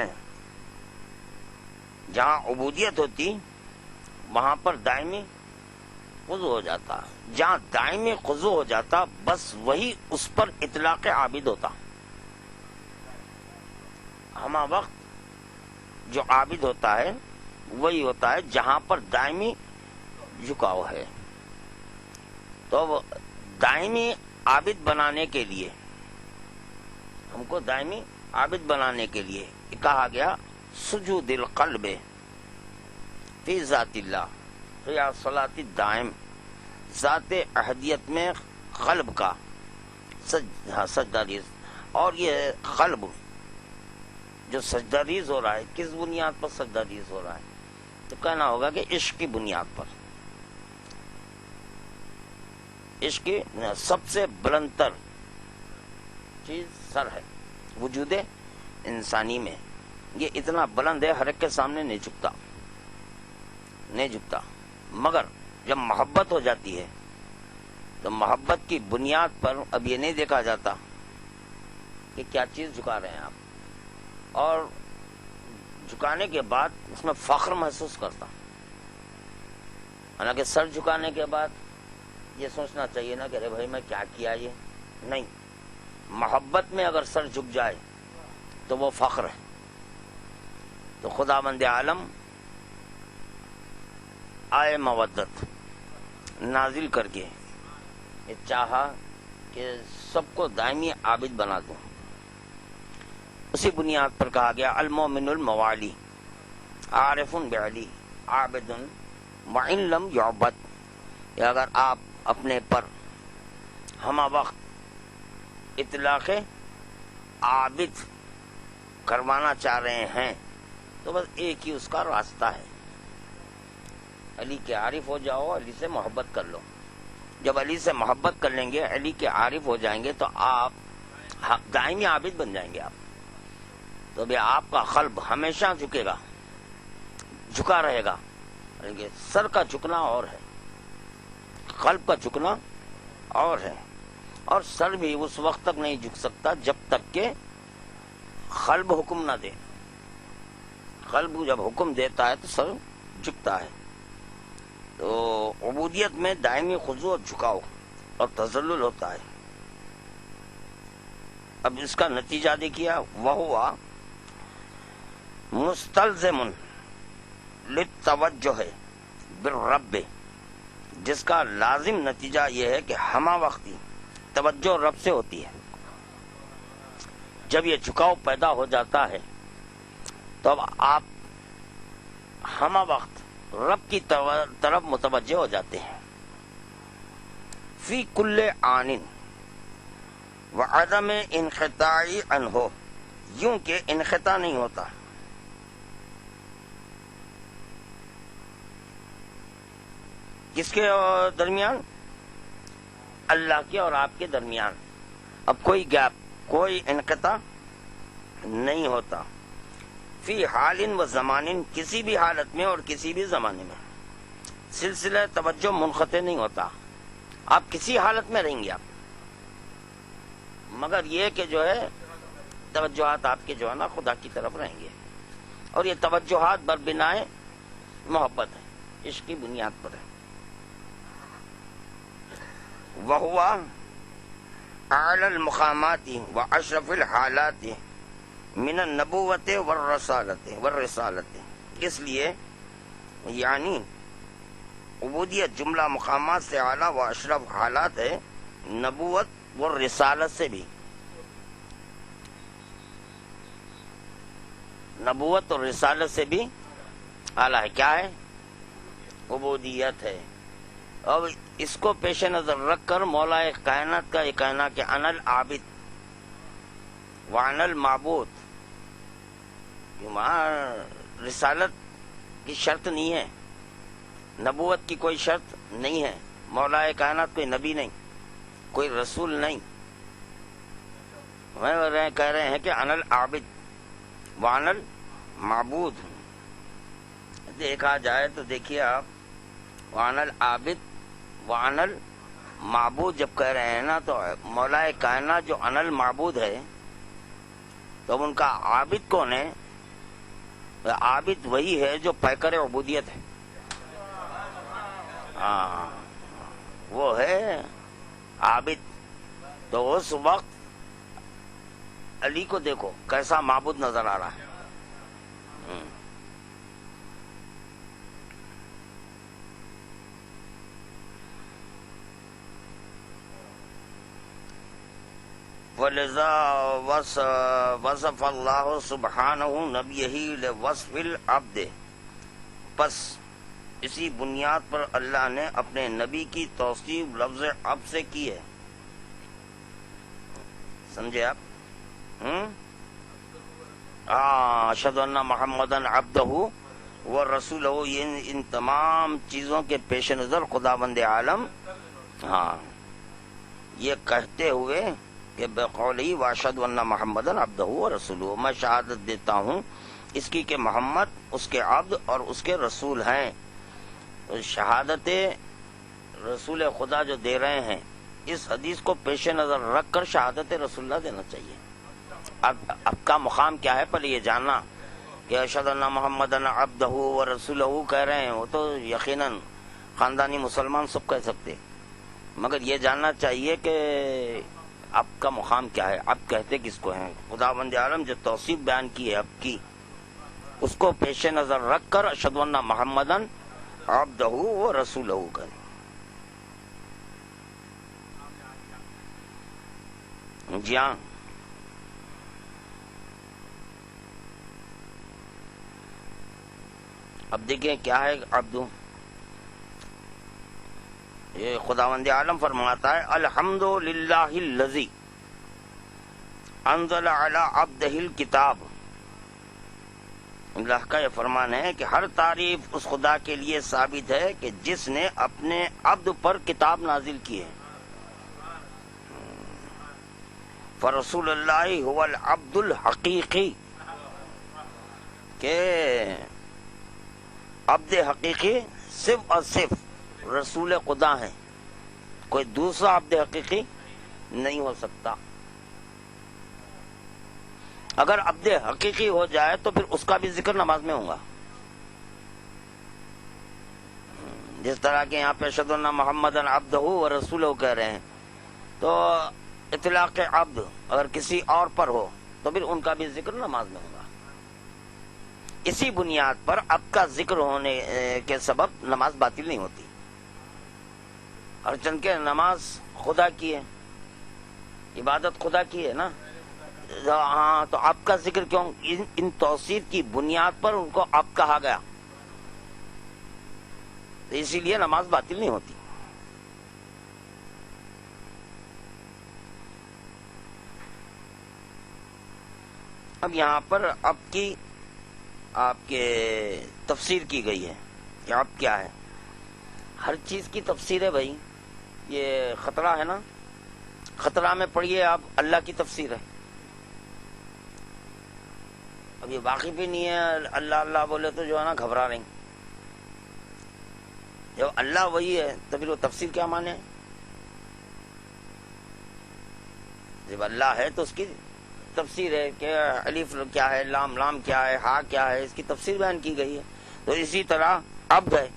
جہاں عبودیت ہوتی وہاں پر دائمی خضوع ہو جاتا. جہاں دائمی خضوع ہو جاتا بس وہی اس پر اطلاق عابد ہوتا. ہمہ وقت جو عابد ہوتا ہے وہی ہوتا ہے جہاں پر دائمی جھکاؤ ہے. تو دائمی عابد بنانے کے لیے، ہم کو دائمی عابد بنانے کے لیے کہا گیا سجود القلب فی ذات اللہ فی صلاۃ الدائم. ذات احدیت میں قلب کا سجدہ ریز. اور یہ قلب جو سجدہ ریز ہو رہا ہے کس بنیاد پر سجدہ ریز ہو رہا ہے؟ تو کہنا ہوگا کہ عشق کی بنیاد پر. عشق کی سب سے بلند تر چیز سر ہے وجود انسانی میں. یہ اتنا بلند ہے ہر ایک کے سامنے نہیں جھکتا. مگر جب محبت ہو جاتی ہے تو محبت کی بنیاد پر اب یہ نہیں دیکھا جاتا کہ کیا چیز جھکا رہے ہیں آپ، اور جھکانے کے بعد اس میں فخر محسوس کرتا. حالانکہ سر جھکانے کے بعد یہ سوچنا چاہیے نا کہ ارے بھائی میں کیا کیا. یہ نہیں، محبت میں اگر سر جھک جائے تو وہ فخر ہے. تو خداوند عالم آئے مودت نازل کر کے یہ چاہا کہ سب کو دائمی عابد بنا دوں. اسی بنیاد پر کہا گیا المومن الموالی عارف بعلی عابد وان لم یعبد. اگر آپ اپنے پر ہمہ وقت اطلاق عابد کروانا چاہ رہے ہیں تو بس ایک ہی اس کا راستہ ہے، علی کے عارف ہو جاؤ، علی سے محبت کر لو. جب علی سے محبت کر لیں گے، علی کے عارف ہو جائیں گے تو آپ دائمی عابد بن جائیں گے. آپ تو بھی آپ کا قلب ہمیشہ جھکے گا، جھکا رہے گا. سر کا جھکنا اور ہے، قلب کا جھکنا اور ہے، اور سر بھی اس وقت تک نہیں جھک سکتا جب تک کہ قلب حکم نہ دے. قلب جب حکم دیتا ہے تو سر جھکتا ہے. تو عبودیت میں دائمی خضوع اور جھکاؤ اور تذلل ہوتا ہے. اب اس کا نتیجہ دیکھیے، وہ مستلزم للتوجہ بالرب، جس کا لازم نتیجہ یہ ہے کہ ہمہ وقتی توجہ رب سے ہوتی ہے. جب یہ جھکاؤ پیدا ہو جاتا ہے تو اب آپ ہمہ وقت رب کی طرف متوجہ ہو جاتے ہیں. فی کل آن وعدم انقطاع عنہ، یوں کہ انقطاع نہیں ہوتا. کس کے درمیان؟ اللہ کے اور آپ کے درمیان. اب کوئی گیپ، کوئی انقطاع نہیں ہوتا. فی حال و زمان، کسی بھی حالت میں اور کسی بھی زمانے میں سلسلہ توجہ منقطع نہیں ہوتا. آپ کسی حالت میں رہیں گے آپ، مگر یہ کہ جو ہے توجہات آپ کے جو ہے نا خدا کی طرف رہیں گے. اور یہ توجہات بربنائے محبت ہے، عشق کی بنیاد پر ہے. وہو اعلی المقامات و اشرف الحالات من النبوت والرسالت. اس لیے یعنی عبودیت جملہ مقامات سے اعلیٰ و اشرف حالات ہے، نبوت و رسالت سے بھی. نبوت اور رسالت سے بھی اعلیٰ ہے. کیا ہے؟ عبودیت ہے. اب اس کو پیش نظر رکھ کر مولا کائنات کا یہ کہنا کہ انا العابد وانا المعبود، رسالت کی شرط نہیں ہے، نبوت کی کوئی شرط نہیں ہے. مولا کائنات کوئی نبی نہیں، کوئی رسول نہیں. کہہ رہے ہیں کہ انا العابد وانا المعبود. دیکھا جائے تو دیکھیے آپ، وانا العابد وانا المعبود جب کہہ رہے ہیں نا تو مولا کائنات جو انا المعبود ہے تو اب ان کا عابد کون ہے؟ عابد وہی ہے جو پیکر عبودیت ہے. ہاں وہ ہے عابد. تو اس وقت علی کو دیکھو کیسا معبود نظر آ رہا ہے. وَلِذَا وصف اللہ سبحانہ نبیہ لوصف العبد، پس اسی بنیاد پر اللہ نے اپنے نبی کی توصیف لفظ عبد سے کی ہے. سمجھے آپ؟ اشہدو ان محمدًا عبدہ ورسولہ. ان تمام چیزوں کے پیش نظر خداوند عالم یہ کہتے ہوئے کہ بقولی واشهد ان محمدًا عبدہ ورسولہ، میں شہادت دیتا ہوں اس کی کہ محمد اس کے عبد اور اس کے رسول ہیں. شہادت رسول خدا جو دے رہے ہیں اس حدیث کو پیش نظر رکھ کر شہادت رسول اللہ دینا چاہیے. اب کا مقام کیا ہے؟ پہلے یہ جاننا کہ اشہد ان محمدًا عبدہ ورسولہ کہہ رہے ہیں، وہ تو یقیناً خاندانی مسلمان سب کہہ سکتے، مگر یہ جاننا چاہیے کہ اب کا مقام کیا ہے. اب کہتے کس کو ہیں؟ خداوند عالم جو توصیف بیان کی ہے اب کی، اس کو پیش نظر رکھ کر اشہد ان محمدًا عبدہ ورسولہ کریں. جی ہاں، اب دیکھیں کیا ہے عبدو. یہ خداوند عالم فرماتا ہے الحمدللہ الذی انزل علی عبدہ الکتاب. اللہ کا یہ فرمان ہے کہ ہر تعریف اس خدا کے لیے ثابت ہے کہ جس نے اپنے عبد پر کتاب نازل کی ہے. فرسول اللہ هو العبد الحقیقی، کہ عبد حقیقی صرف اور صرف رسول خدا ہیں. کوئی دوسرا عبد حقیقی نہیں ہو سکتا. اگر عبد حقیقی ہو جائے تو پھر اس کا بھی ذکر نماز میں ہوگا. جس طرح کے یہاں پہ اشہد ان محمدً عبدہ و رسولہ کہہ رہے ہیں، تو اطلاق عبد اگر کسی اور پر ہو تو پھر ان کا بھی ذکر نماز میں ہوگا. اسی بنیاد پر عبد کا ذکر ہونے کے سبب نماز باطل نہیں ہوتی. اور چن کے نماز خدا کی ہے، عبادت خدا کی ہے نا. ہاں، تو عبد کا ذکر کیوں؟ ان توصیف کی بنیاد پر ان کو عبد کہا گیا، تو اسی لیے نماز باطل نہیں ہوتی. اب یہاں پر عبد کی آپ کے تفسیر کی گئی ہے کہ عبد کیا ہے. ہر چیز کی تفسیر ہے بھائی. یہ خطرہ ہے نا، خطرہ میں پڑھیے آپ، اللہ کی تفسیر ہے. اب یہ واقعی بھی نہیں ہے، اللہ اللہ بولے تو جو ہے نا گھبرا رہی. جب اللہ وہی ہے تو پھر وہ تفسیر کیا مانے؟ جب اللہ ہے تو اس کی تفسیر ہے کہ الف کیا ہے، لام لام کیا ہے، ہا کیا ہے، اس کی تفسیر بیان کی گئی ہے. تو اسی طرح عبد ہے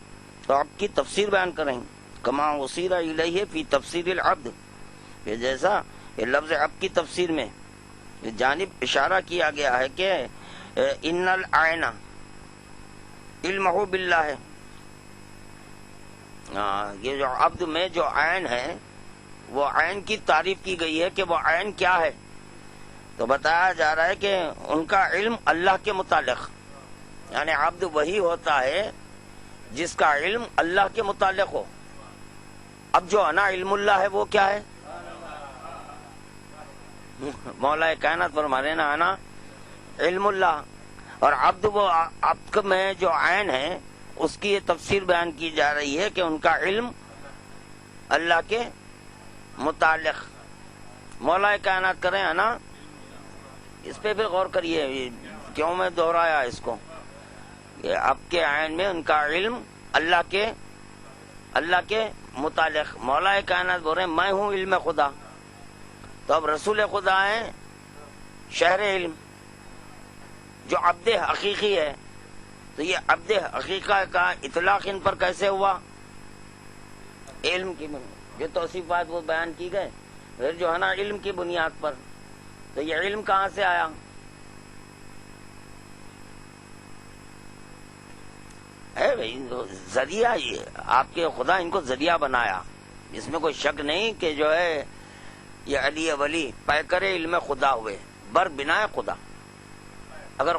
تو عبد کی تفسیر بیان کریں. کما اصیر الیہ فی تفسیر العبد، کہ جیسا یہ لفظ عبد کی تفسیر میں یہ جانب اشارہ کیا گیا ہے کہ ان العین علمہ باللہ ہے. یہ جو عبد میں جو عین ہے وہ عین کی تعریف کی گئی ہے کہ وہ عین کیا ہے. تو بتایا جا رہا ہے کہ ان کا علم اللہ کے متعلق، یعنی عبد وہی ہوتا ہے جس کا علم اللہ کے متعلق ہو. اب جو انا علم اللہ ہے وہ کیا ہے؟ مولا کائنات فرما رہے نا انا علم اللہ. اور عبد، وہ عبد میں جو عین ہے اس کی یہ تفسیر بیان کی جا رہی ہے کہ ان کا علم اللہ کے متعلق. مولا کائنات کریں ہے نا، اس پہ پھر غور کریے کیوں میں دہرایا اس کو. کہ عبد کے عین میں ان کا علم اللہ کے متعلق. مولا کائنات بول رہے ہیں میں ہوں علم خدا. تو اب رسول خدا ہیں شہر علم، جو عبد حقیقی ہے. تو یہ عبد حقیقہ کا اطلاق ان پر کیسے ہوا؟ علم کی جو توصیفات وہ بیان کی گئے پھر جو ہے نا علم کی بنیاد پر. تو یہ علم کہاں سے آیا؟ ہے بھائی ذریعہ. یہ آپ کے خدا ان کو ذریعہ بنایا، اس میں کوئی شک نہیں کہ جو ہے یہ علی ولی پیکر علم خدا ہوئے بر بنا خدا. اگر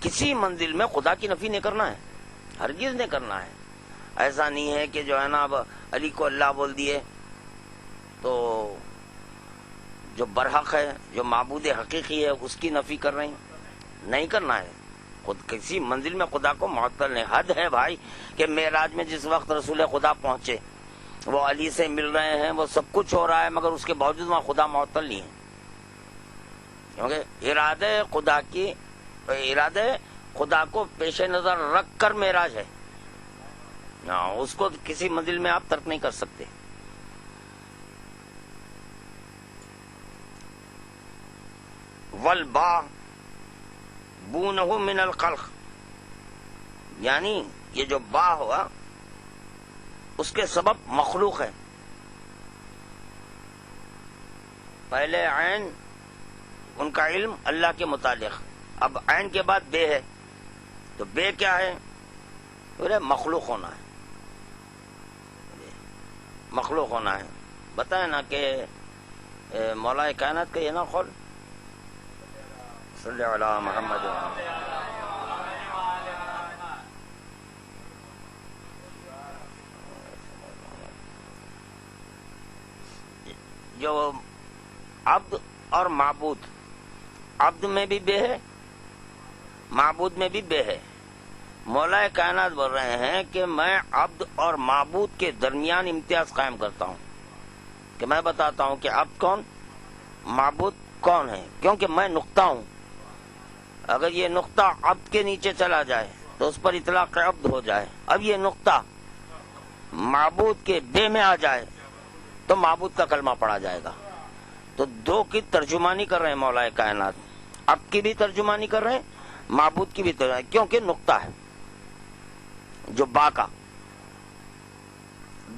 کسی منزل میں خدا کی نفی نہیں کرنا ہے، ہرگز نہیں کرنا ہے. ایسا نہیں ہے کہ جو ہے نا اب علی کو اللہ بول دیے تو جو برحق ہے، جو معبود حقیقی ہے، اس کی نفی کر رہے ہیں. نہیں کرنا ہے. خود کسی منزل میں خدا کو معطل نہیں. حد ہے بھائی کہ معراج میں جس وقت رسول خدا پہنچے وہ علی سے مل رہے ہیں، وہ سب کچھ ہو رہا ہے، مگر اس کے باوجود وہاں خدا معطل نہیں ہے. کیونکہ ارادہ خدا کو پیش نظر رکھ کر معراج ہے. اس کو کسی منزل میں آپ ترک نہیں کر سکتے. والبا بونہ من الخلق، یعنی یہ جو با ہوا اس کے سبب مخلوق ہے. پہلے عین ان کا علم اللہ کے متعلق، اب عین کے بعد بے ہے. تو بے کیا ہے؟ بولے مخلوق ہونا ہے. مخلوق ہونا ہے. بتائیں نا کہ مولا کائنات کا یہ نا قول صلی علی محمد. جو عبد اور معبود، عبد میں بھی بے ہے، معبود میں بھی بے ہے. مولا کائنات بول رہے ہیں کہ میں عبد اور معبود کے درمیان امتیاز قائم کرتا ہوں، کہ میں بتاتا ہوں کہ عبد کون، معبود کون ہے، کیونکہ میں نقطہ ہوں. اگر یہ نقطہ عبد کے نیچے چلا جائے تو اس پر اطلاق عبد ہو جائے. اب یہ نقطہ معبود کے بے میں آ جائے تو معبود کا کلمہ پڑھا جائے گا. تو دو کی ترجمانی کر رہے ہیں مولا کائنات، اب کی بھی ترجمانی کر رہے ہیں، معبود کی بھی ترجمانی، کیونکہ نقطہ ہے جو با کا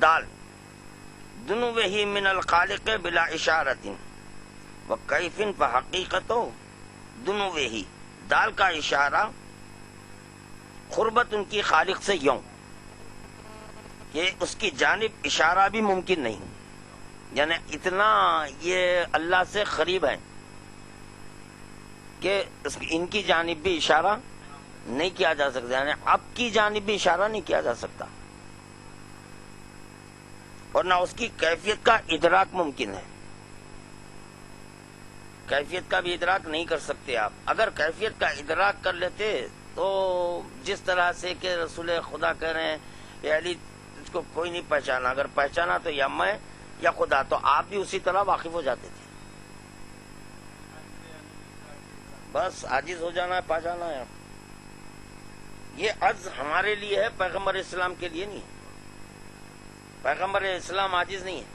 دال دنوہ من الخالق بلا اشارت و کیف فحقیقت دنوہ، دال کا اشارہ قربت ان کی خالق سے یوں کہ اس کی جانب اشارہ بھی ممکن نہیں، یعنی اتنا یہ اللہ سے قریب ہے کہ ان کی جانب بھی اشارہ نہیں کیا جا سکتا، یعنی اب کی جانب بھی اشارہ نہیں کیا جا سکتا، اور نہ اس کی کیفیت کا ادراک ممکن ہے. کیفیت کا بھی ادراک نہیں کر سکتے آپ. اگر کیفیت کا ادراک کر لیتے تو جس طرح سے کہ رسول خدا کہہ رہے ہیں کہ علی اس کو کوئی نہیں پہچانا، اگر پہچانا تو یا میں یا خدا، تو آپ بھی اسی طرح واقف ہو جاتے تھے. بس عاجز ہو جانا ہے، پا جانا ہے. یہ عجز ہمارے لیے ہے، پیغمبر اسلام کے لیے نہیں ہے. پیغمبر اسلام عاجز نہیں ہے،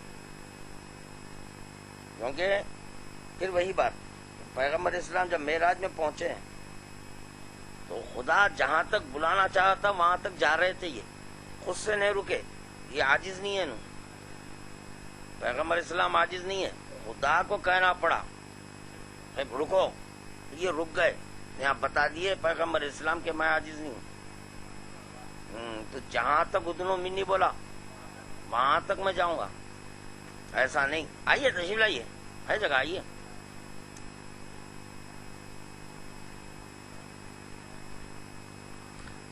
کیونکہ پھر وہی بات، پیغمبر اسلام جب معراج میں پہنچے ہیں تو خدا جہاں تک بلانا چاہا تھا وہاں تک جا رہے تھے، یہ خود سے نہیں رکے. یہ عاجز نہیں ہے نا، پیغمبر اسلام عاجز نہیں ہے، خدا کو کہنا پڑا رکو، یہ رک گئے. یہاں بتا دیے پیغمبر اسلام کے میں عاجز نہیں ہوں. تو جہاں تک ادنو منی بولا وہاں تک میں جاؤں گا، ایسا نہیں. آئیے تشریف لائیے، ہے جگہ، آئیے.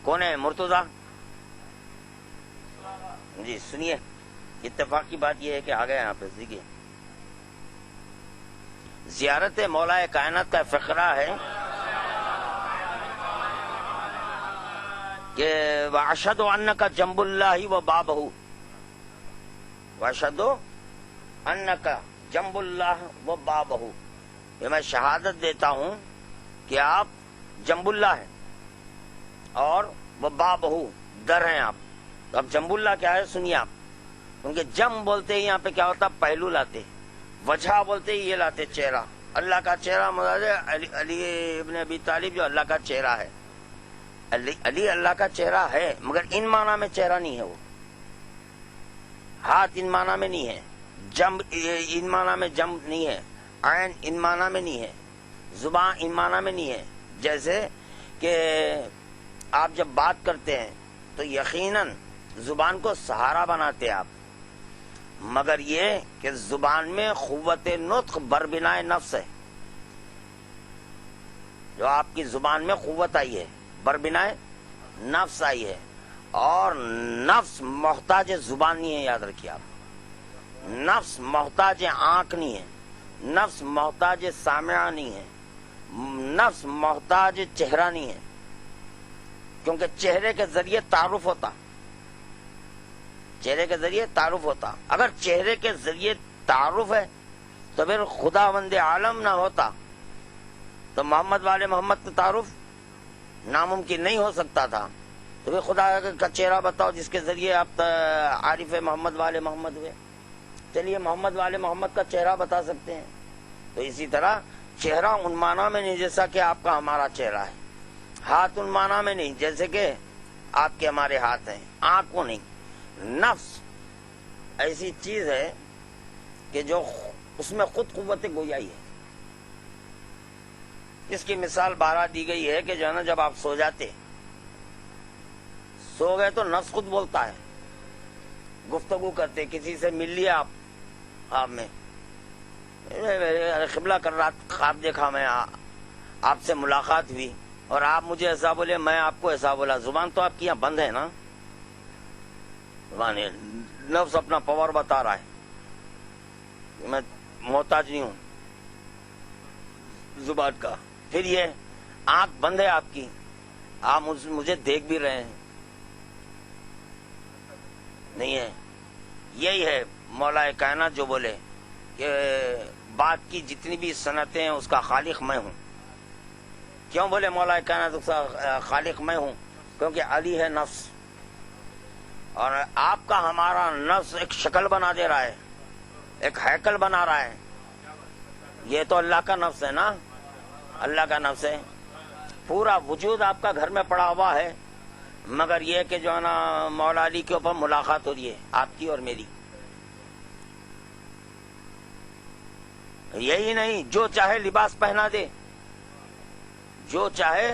کون ہے مرتضی؟ جی سنیے، اتفاق کی بات یہ ہے کہ آ گئے یہاں پہ. دیکھیے، زیارت مولا کائنات کا فقرہ ہے کہ واشهد انک جنب اللہ و بابہ، واشهد انک جنب اللہ و بابہ، یہ میں شہادت دیتا ہوں کہ آپ جنب اللہ ہیں اور وہ بابہ در ہیں آپ. اب جنب اللہ کیا ہے سنیے آپ. کیونکہ جم بولتے ہی یہاں پہ کیا ہوتا، پہلو لاتے، وجہ بولتے ہی یہ لاتے چہرہ. اللہ کا چہرہ مراد ہے علی ابن ابی طالب جو اللہ کا چہرہ ہے. علی اللہ کا چہرہ ہے، مگر ان معنی میں چہرہ نہیں ہے. وہ ہاتھ ان معنی میں نہیں ہے، جم ان معنی میں جم نہیں ہے، عین ان معنی میں نہیں ہے، زبان ان معنی میں نہیں ہے. جیسے کہ آپ جب بات کرتے ہیں تو یقیناً زبان کو سہارا بناتے آپ، مگر یہ کہ زبان میں قوت نطق بربنائے نفس ہے. جو آپ کی زبان میں قوت آئی ہے بربنائے نفس آئی ہے، اور نفس محتاج زبان نہیں ہے. یاد رکھیے آپ، نفس محتاج آنکھ نہیں ہے، نفس محتاج سامعہ نہیں ہے، نفس محتاج چہرہ نہیں ہے. کیونکہ چہرے کے ذریعے تعارف ہوتا، چہرے کے ذریعے تعارف ہوتا. اگر چہرے کے ذریعے تعارف ہے تو پھر خدا وند عالم نہ ہوتا، تو محمد والے محمد کا تعارف ناممکن نہیں ہو سکتا تھا. تو پھر خدا کا چہرہ بتاؤ جس کے ذریعے آپ عارف محمد والے محمد ہوئے. چلیے محمد والے محمد کا چہرہ بتا سکتے ہیں. تو اسی طرح چہرہ ان معنی میں نہیں جیسا کہ آپ کا ہمارا چہرہ ہے، ہاتھ ان معنی میں نہیں جیسے کہ آپ کے ہمارے ہاتھ ہیں، آنکھ کو نہیں. نفس ایسی چیز ہے کہ جو اس میں خود قوت گویائی ہے. اس کی مثال بارہ دی گئی ہے کہ جو ہے نا، جب آپ سو جاتے، سو گئے تو نفس خود بولتا ہے، گفتگو کرتے، کسی سے مل لیا آپ میں قبلہ کر رات خواب دیکھا، میں آپ سے ملاقات ہوئی اور آپ مجھے ایسا بولے، میں آپ کو ایسا بولا. زبان تو آپ کی یہاں بند ہے نا، زبان نفس اپنا پاور بتا رہا ہے، میں محتاج نہیں ہوں زبان کا. پھر یہ آنکھ بند ہے آپ کی، آپ مجھے دیکھ بھی رہے ہیں نہیں ہے. یہی ہے مولا کائنات جو بولے کہ بات کی جتنی بھی صنعتیں ہیں اس کا خالق میں ہوں. کیوں بولے مولا کائنات اس کا خالق میں ہوں؟ کیونکہ علی ہے نفس، اور آپ کا ہمارا نفس ایک شکل بنا دے رہا ہے. ایک ہیکل بنا رہا ہے. یہ تو اللہ کا نفس ہے نا, اللہ کا نفس ہے. پورا وجود آپ کا گھر میں پڑا ہوا ہے, مگر یہ کہ جو ہے نا مولا علی کے اوپر ملاقات ہو رہی ہے آپ کی اور میری. یہی نہیں, جو چاہے لباس پہنا دے, جو چاہے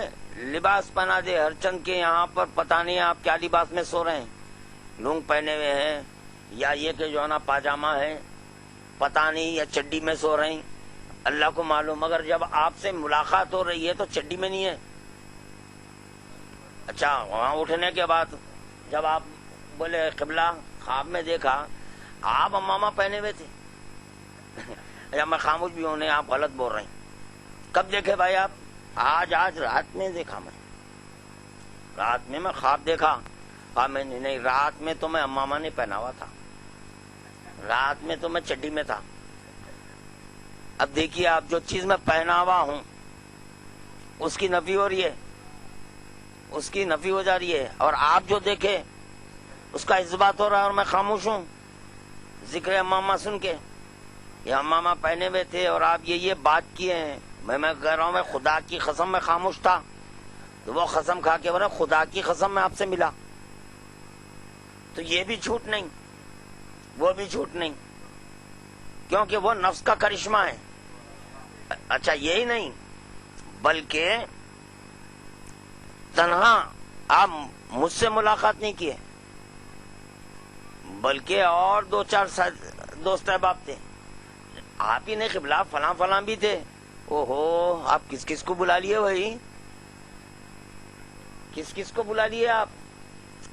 لباس پہنا دے. ہر چند کے یہاں پر پتہ نہیں آپ کیا لباس میں سو رہے ہیں, لونگ پہنے ہوئے ہیں یا یہ کہ جو ہے نا پاجامہ ہے, پتہ نہیں, یا چڈی میں سو رہے ہیں, اللہ کو معلوم. مگر جب آپ سے ملاقات ہو رہی ہے تو چڈی میں نہیں ہے. اچھا, وہاں اٹھنے کے بعد جب آپ بولے قبلہ, خواب میں دیکھا آپ امامہ پہنے ہوئے تھے. یا میں خاموش بھی ہوں, نہیں آپ غلط بول رہے ہیں. کب دیکھے بھائی آپ؟ آج رات میں دیکھا. میں رات میں خواب دیکھا. کہا میں نہیں, رات میں تو میں امامہ نے پہنا ہوا تھا, رات میں تو میں چڈی میں تھا. اب دیکھیے آپ, جو چیز میں پہنا ہوا ہوں اس کی نفی ہو رہی ہے, اس کی نفی ہو جا رہی ہے, اور آپ جو دیکھے اس کا اثبات ہو رہا ہے, اور میں خاموش ہوں ذکر امامہ سن کے. یہ امامہ پہنے ہوئے تھے اور آپ یہ بات کیے ہیں. میں کہہ رہا ہوں, میں خدا کی قسم میں خاموش تھا. تو وہ قسم کھا کے بولا خدا کی قسم میں آپ سے ملا. تو یہ بھی جھوٹ نہیں, وہ بھی جھوٹ نہیں, کیونکہ وہ نفس کا کرشمہ ہے. اچھا, یہی نہیں بلکہ تنہا آپ مجھ سے ملاقات نہیں کیے, بلکہ اور 2-4 دوست احباب تھے. آپ ہی نے قبلہ فلاں فلاں بھی تھے. اوہو, آپ کس کس کو بلا لیے بھائی, کس کس کو بلا لیے آپ؟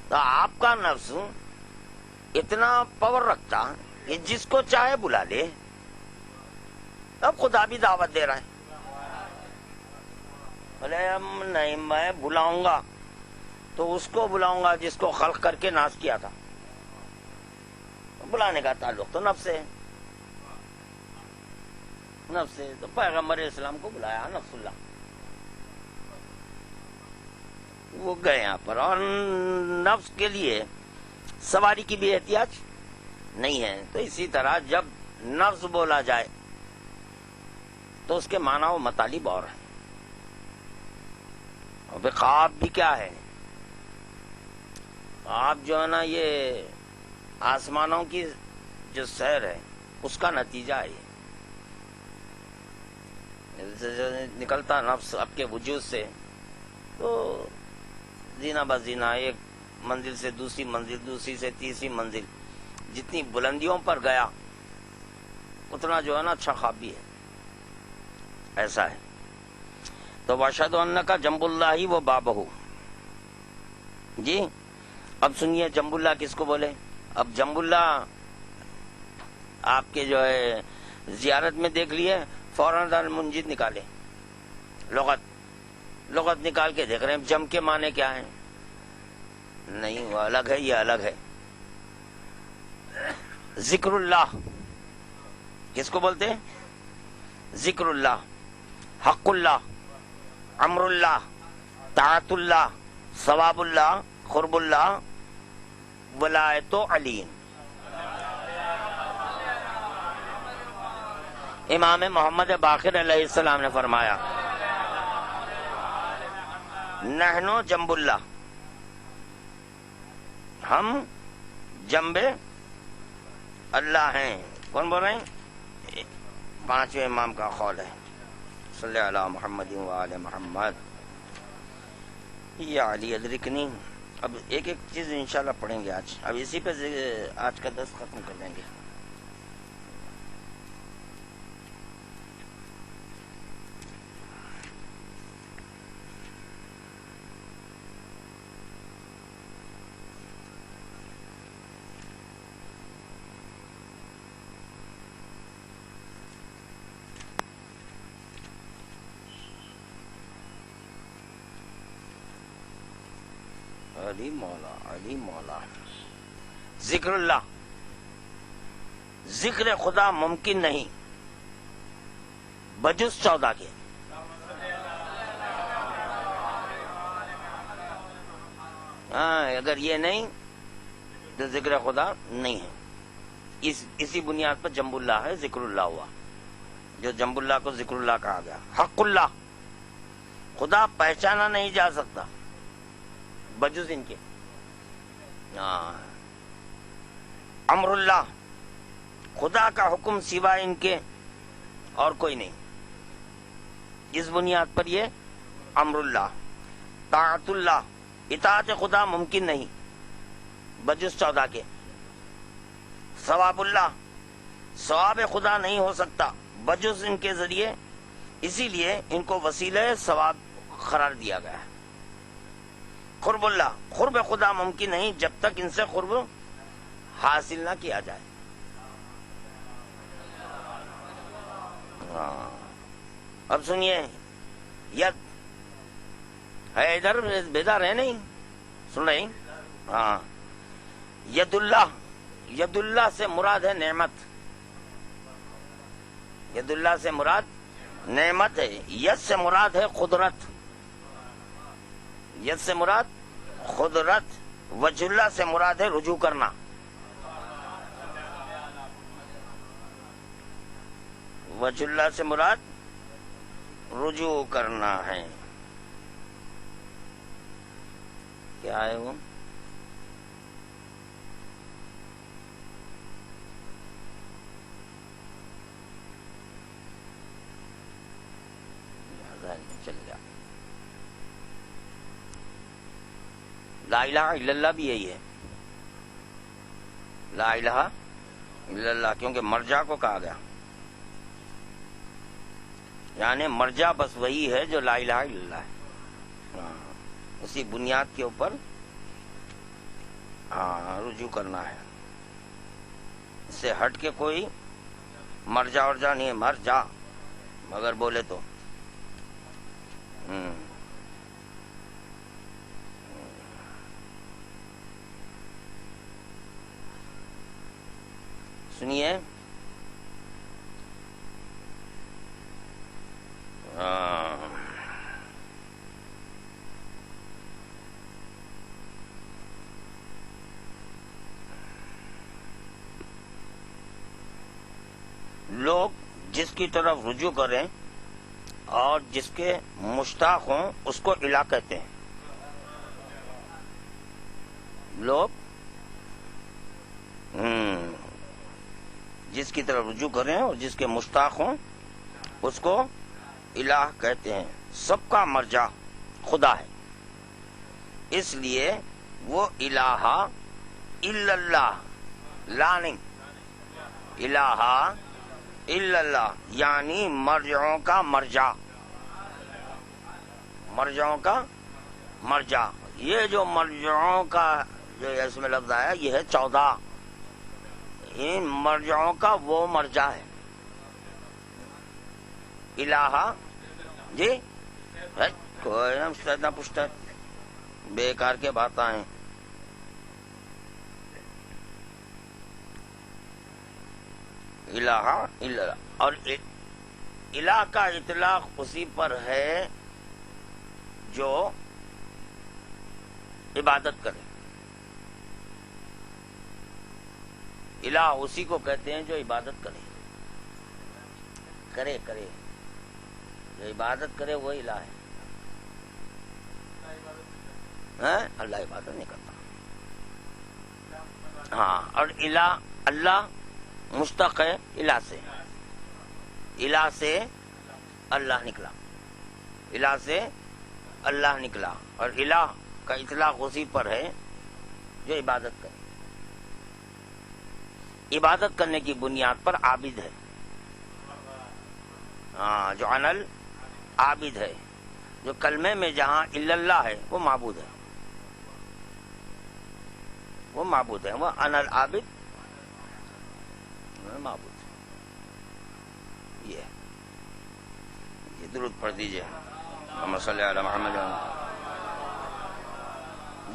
تو آپ کا نفس اتنا پاور رکھتا کہ جس کو چاہے بلا لے. اب خدا بھی دعوت دے رہا ہے, بولے نہیں, میں بلاؤں گا تو اس کو بلاؤں گا جس کو خلق کر کے ناز کیا تھا. بلانے کا تعلق تو نفس ہے, نفس سے. تو پیغمبر اسلام کو بلایا نفس اللہ, وہ گئے یہاں پر. اور نفس کے لیے سواری کی بھی احتیاج نہیں ہے. تو اسی طرح جب نفس بولا جائے تو اس کے معنی و مطالب اور ہیں. اور پھر خواب بھی کیا ہے؟ آپ جو ہے نا یہ آسمانوں کی جو سیر ہے اس کا نتیجہ ہے. نکلتا نفس آپ کے وجود سے تو زینہ بزینہ ایک منزل سے دوسری منزل, دوسری سے تیسری منزل, جتنی بلندیوں پر گیا اتنا جو ہے نا اچھا خواب بھی ہے. ایسا ہے. تو واشہد انک جنب اللہ و بابہ. جی اب سنیے جنب اللہ کس کو بولے. اب جنب اللہ آپ کے جو ہے زیارت میں دیکھ لیے, فوراً المنجد نکالے, لغت نکال کے دیکھ رہے ہیں جم کے معنی کیا ہے. نہیں, وہ الگ ہے, یہ الگ ہے. ذکر اللہ کس کو بولتے ہیں؟ ذکر اللہ, حق اللہ, امر اللہ, طاعت اللہ, ثواب اللہ, قرب اللہ, ولایت علی. امام محمد باقر علیہ السلام نے فرمایا نحنو جنب اللہ, ہم جنب اللہ ہیں. کون بول رہے ہیں؟ 5ویں امام کا قول ہے. صلی علی محمد و آل محمد. یا علی ادرکنی. اب ایک چیز انشاءاللہ پڑھیں گے آج. اب اسی پہ آج کا درس ختم کر دیں گے. علی مولا, علی مولا. ذکر اللہ, ذکر خدا ممکن نہیں بجز 14 کے. اگر یہ نہیں تو ذکر خدا نہیں ہے. اسی بنیاد پر جنب اللہ ہے، ذکر اللہ ہوا، جو جنب اللہ کو ذکر اللہ کہا گیا۔ حق اللہ، خدا پہچانا نہیں جا سکتا بجز ان کے۔ امر اللہ، خدا کا حکم سوائے ان کے اور کوئی نہیں، اس بنیاد پر یہ امر اللہ۔ طاعت اللہ، اطاعت خدا ممکن نہیں بجز 14 کے۔ ثواب اللہ، ثواب خدا نہیں ہو سکتا بجز ان کے ذریعے، اسی لیے ان کو وسیلہ ثواب قرار دیا گیا ہے۔ قرب اللہ، قرب خدا ممکن نہیں جب تک ان سے قرب حاصل نہ کیا جائے۔ اب سنیے، ید ہے ادھر، بیدار ہے نہیں؟ سن رہے ہیں؟ ہاں، ید اللہ، ید اللہ سے مراد ہے نعمت، ید اللہ سے مراد نعمت ہے۔ ید سے مراد ہے قدرت، ید سے مراد قدرت۔ وجہ اللہ سے مراد ہے رجوع کرنا، وجہ اللہ سے مراد رجوع کرنا ہے۔ کیا ہے وہ؟ چل گیا۔ لا الہ الا اللہ بھی یہی ہے، لا الہ الا اللہ، کیونکہ مرجع کو کہا گیا، یعنی مرجع بس وہی ہے جو لا الہ الا اللہ ہے، اسی بنیاد کے اوپر رجوع کرنا ہے، اس سے ہٹ کے کوئی مرجع ورجع نہیں ہے۔ مرجع مگر بولے تو سنیے، لوگ جس کی طرف رجوع کریں اور جس کے مشتاق ہوں اس کو الہ کہتے ہیں۔ لوگ جس کی طرف رجوع کریں اور جس کے مشتاق ہوں اس کو الہ کہتے ہیں۔ سب کا مرجع خدا ہے، اس لیے وہ الہ الا اللہ، لا نہیں، الہ الا اللہ یعنی مرجعوں کا مرجع، مرجعوں کا مرجع۔ یہ جو مرجعوں کا جو اس میں لفظ آیا یہ ہے 14، ان مرجعوں کا وہ مرجع ہے۔ الہ جی کوئی نہ پوچھتا، بیکار کے باتیں ہیں۔ الہ الا اللہ، اور الہ کا اطلاق اسی پر ہے جو عبادت کرے، الہ اسی کو کہتے ہیں جو عبادت کرے، کرے جو عبادت کرے وہ الہ ہے۔ اللہ عبادت نہیں کرتا۔ ہاں، اور الہ، اللہ مشتق ہے الہ سے، الہ سے اللہ نکلا، الہ سے اللہ نکلا، اور الہ کا اطلاق اسی پر ہے جو عبادت کرے۔ عبادت کرنے کی بنیاد پر عابد ہے، جو انل عابد ہے، جو کلمے میں جہاں الا اللہ ہے وہ معبود ہے، وہ معبود ہے، وہ انل عابد معبود۔ یہ درود پڑھ دیجئے، اللہم صلی علی محمد۔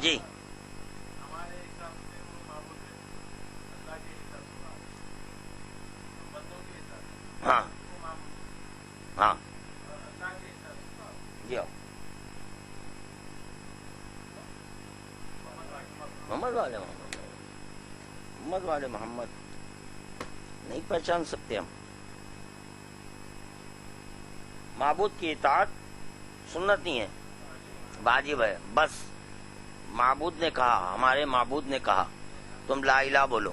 جی ہاں ہاں جی محمد والے محمد، محمد والے محمد نہیں پہچان سکتے ہم. معبود کی اطاعت سنت نہیں ہے، واجب ہے. بس معبود نے کہا، ہمارے معبود نے کہا تم لا الہ بولو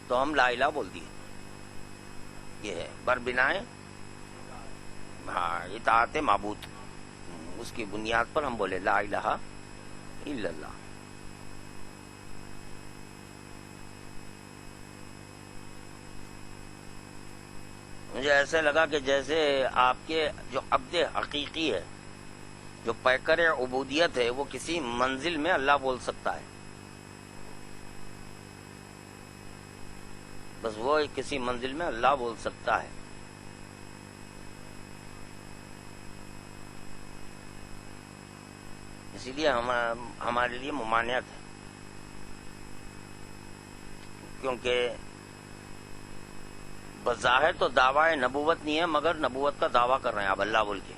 تو ہم لا الہ بول دیے. یہ ہے بربنائے اطاعت معبود، اس کی بنیاد پر ہم بولے لا الہ الا اللہ. مجھے ایسے لگا کہ جیسے آپ کے جو عبد حقیقی ہے، جو پیکر عبودیت ہے، وہ کسی منزل میں اللہ بول سکتا ہے. بس وہ کسی منزل میں اللہ بول سکتا ہے. اسی لیے ہمارے لیے ممانعت ہے، کیونکہ بظاہر تو دعویٰ نبوت نہیں ہے، مگر نبوت کا دعویٰ کر رہے ہیں آپ اللہ بول کے.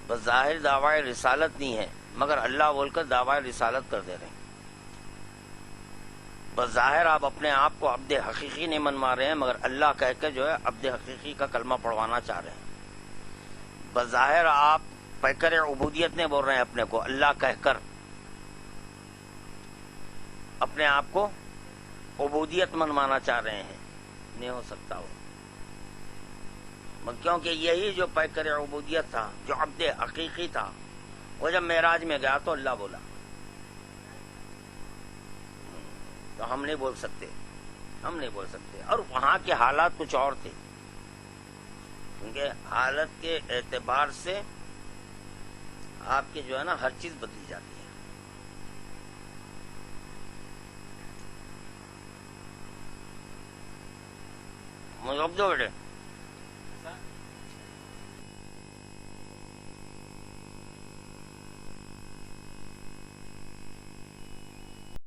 بظاہر دعویٰ رسالت نہیں ہے، مگر اللہ بول کر دعویٰ رسالت کر دے رہے ہیں. بظاہر آپ اپنے آپ کو عبد حقیقی نہیں منوا رہے ہیں، مگر اللہ کہہ کے جو ہے عبد حقیقی کا کلمہ پڑھوانا چاہ رہے ہیں. بظاہر آپ پیکر عبودیت نہیں بول رہے ہیں اپنے کو، اللہ کہہ کر اپنے آپ کو عبودیت منوانا چاہ رہے ہیں. نہیں ہو سکتا وہ، کیونکہ یہی جو پیکر عبودیت تھا، جو عبد حقیقی تھا، وہ جب معراج میں گیا تو اللہ بولا. تو ہم نہیں بول سکتے، ہم نہیں بول سکتے. اور وہاں کے حالات کچھ اور تھے، کیونکہ حالت کے اعتبار سے آپ کی جو ہے نا ہر چیز بدلی جاتی ہے. اب جو بیٹے